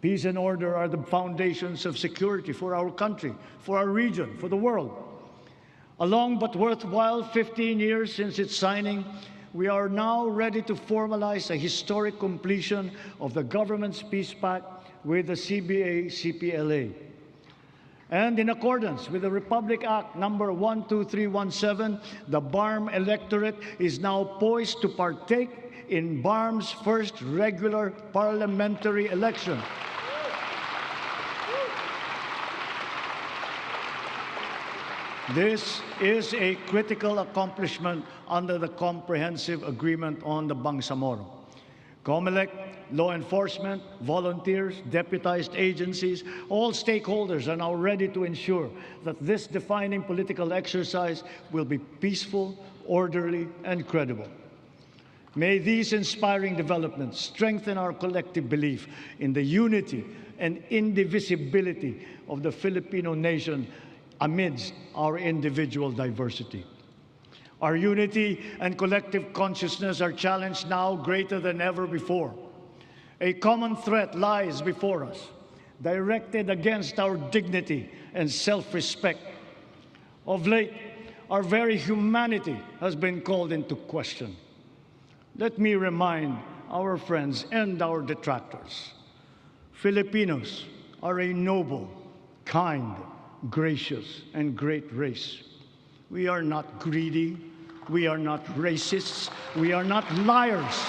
Peace and order are the foundations of security for our country, for our region, for the world. A long but worthwhile 15 years since its signing, we are now ready to formalize a historic completion of the government's peace pact with the CBA-CPLA. And in accordance with the Republic Act number 12317, the BARM electorate is now poised to partake in BARM's first regular parliamentary election. This is a critical accomplishment under the Comprehensive Agreement on the Bangsamoro. COMELEC, law enforcement, volunteers, deputized agencies, all stakeholders are now ready to ensure that this defining political exercise will be peaceful, orderly, and credible. May these inspiring developments strengthen our collective belief in the unity and indivisibility of the Filipino nation amidst our individual diversity. Our unity and collective consciousness are challenged now greater than ever before. A common threat lies before us, directed against our dignity and self-respect. Of late, our very humanity has been called into question. Let me remind our friends and our detractors, Filipinos are a noble, kind, gracious, and great race. We are not greedy. We are not racists. We are not liars.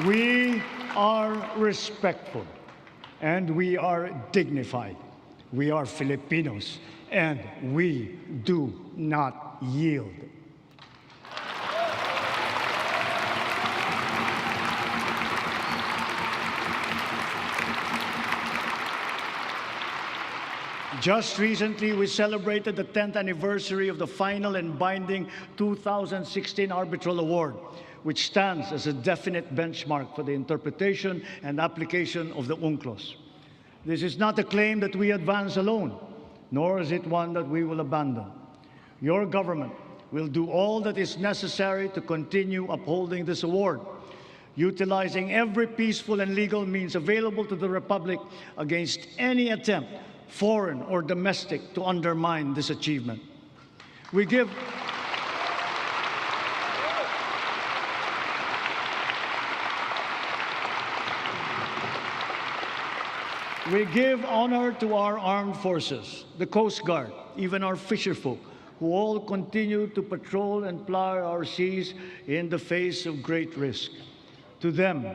We are respectful and we are dignified. We are Filipinos and we do not yield. Just recently, we celebrated the 10th anniversary of the final and binding 2016 Arbitral Award, which stands as a definite benchmark for the interpretation and application of the UNCLOS. This is not a claim that we advance alone, nor is it one that we will abandon. Your government will do all that is necessary to continue upholding this award, utilizing every peaceful and legal means available to the Republic against any attempt, foreign or domestic, to undermine this achievement. We give honor to our armed forces, the Coast Guard, even our fisherfolk, who all continue to patrol and ply our seas in the face of great risk. To them,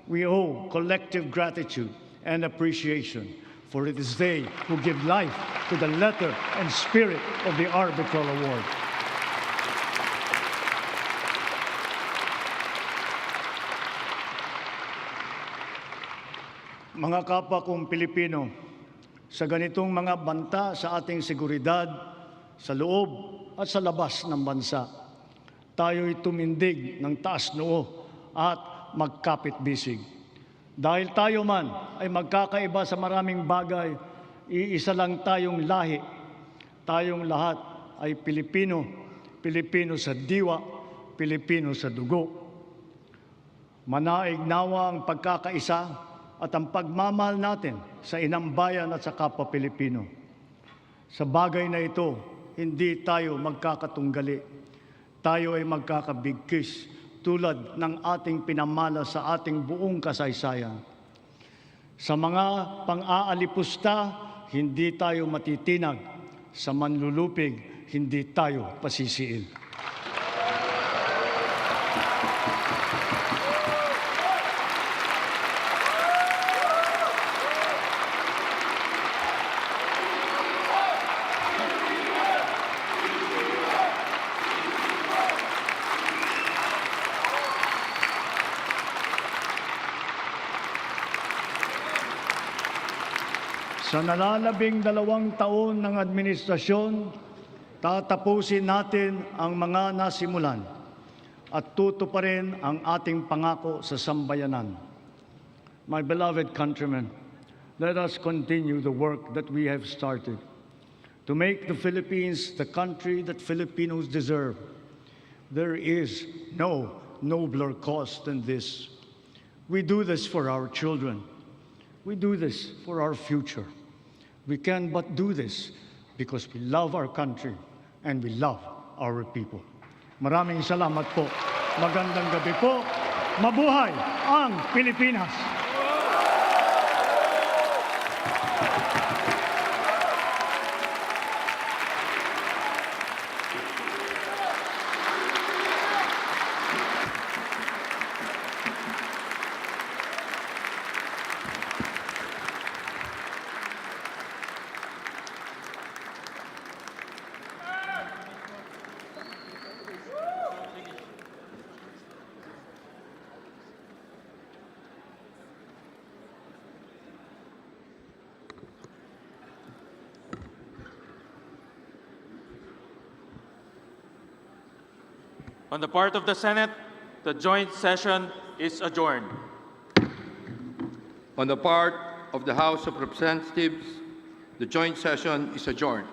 we owe collective gratitude and appreciation, for it is they who give life to the letter and spirit of the Arbitral Award. Mga kapwa kong Pilipino, sa ganitong mga banta sa ating seguridad, sa loob at sa labas ng bansa, tayo'y tumindig ng taas noo at magkapit-bisig. Dahil tayo man ay magkakaiba sa maraming bagay, iisa lang tayong lahi. Tayong lahat ay Pilipino, Pilipino sa diwa, Pilipino sa dugo. Manaig nawa ang pagkakaisa at ang pagmamahal natin sa inang bayan at sa kapwa Pilipino. Sa bagay na ito, hindi tayo magkakatunggali. Tayo ay magkakabigkis tulad ng ating pinamala sa ating buong kasaysayan. Sa mga pang-aalipusta, hindi tayo matitinag. Sa manlulupig, hindi tayo pasisiil. Sa nalalabing 2 taon ng administrasyon, tatapusin natin ang mga nasimulan at tutuparin ang ating pangako sa sambayanan. My beloved countrymen, let us continue the work that we have started to make the Philippines the country that Filipinos deserve. There is no nobler cause than this. We do this for our children. We do this for our future. We can but do this because we love our country and we love our people. Maraming salamat po. Magandang gabi po. Mabuhay ang Pilipinas! On the part of the Senate, the joint session is adjourned. On the part of the House of Representatives, the joint session is adjourned.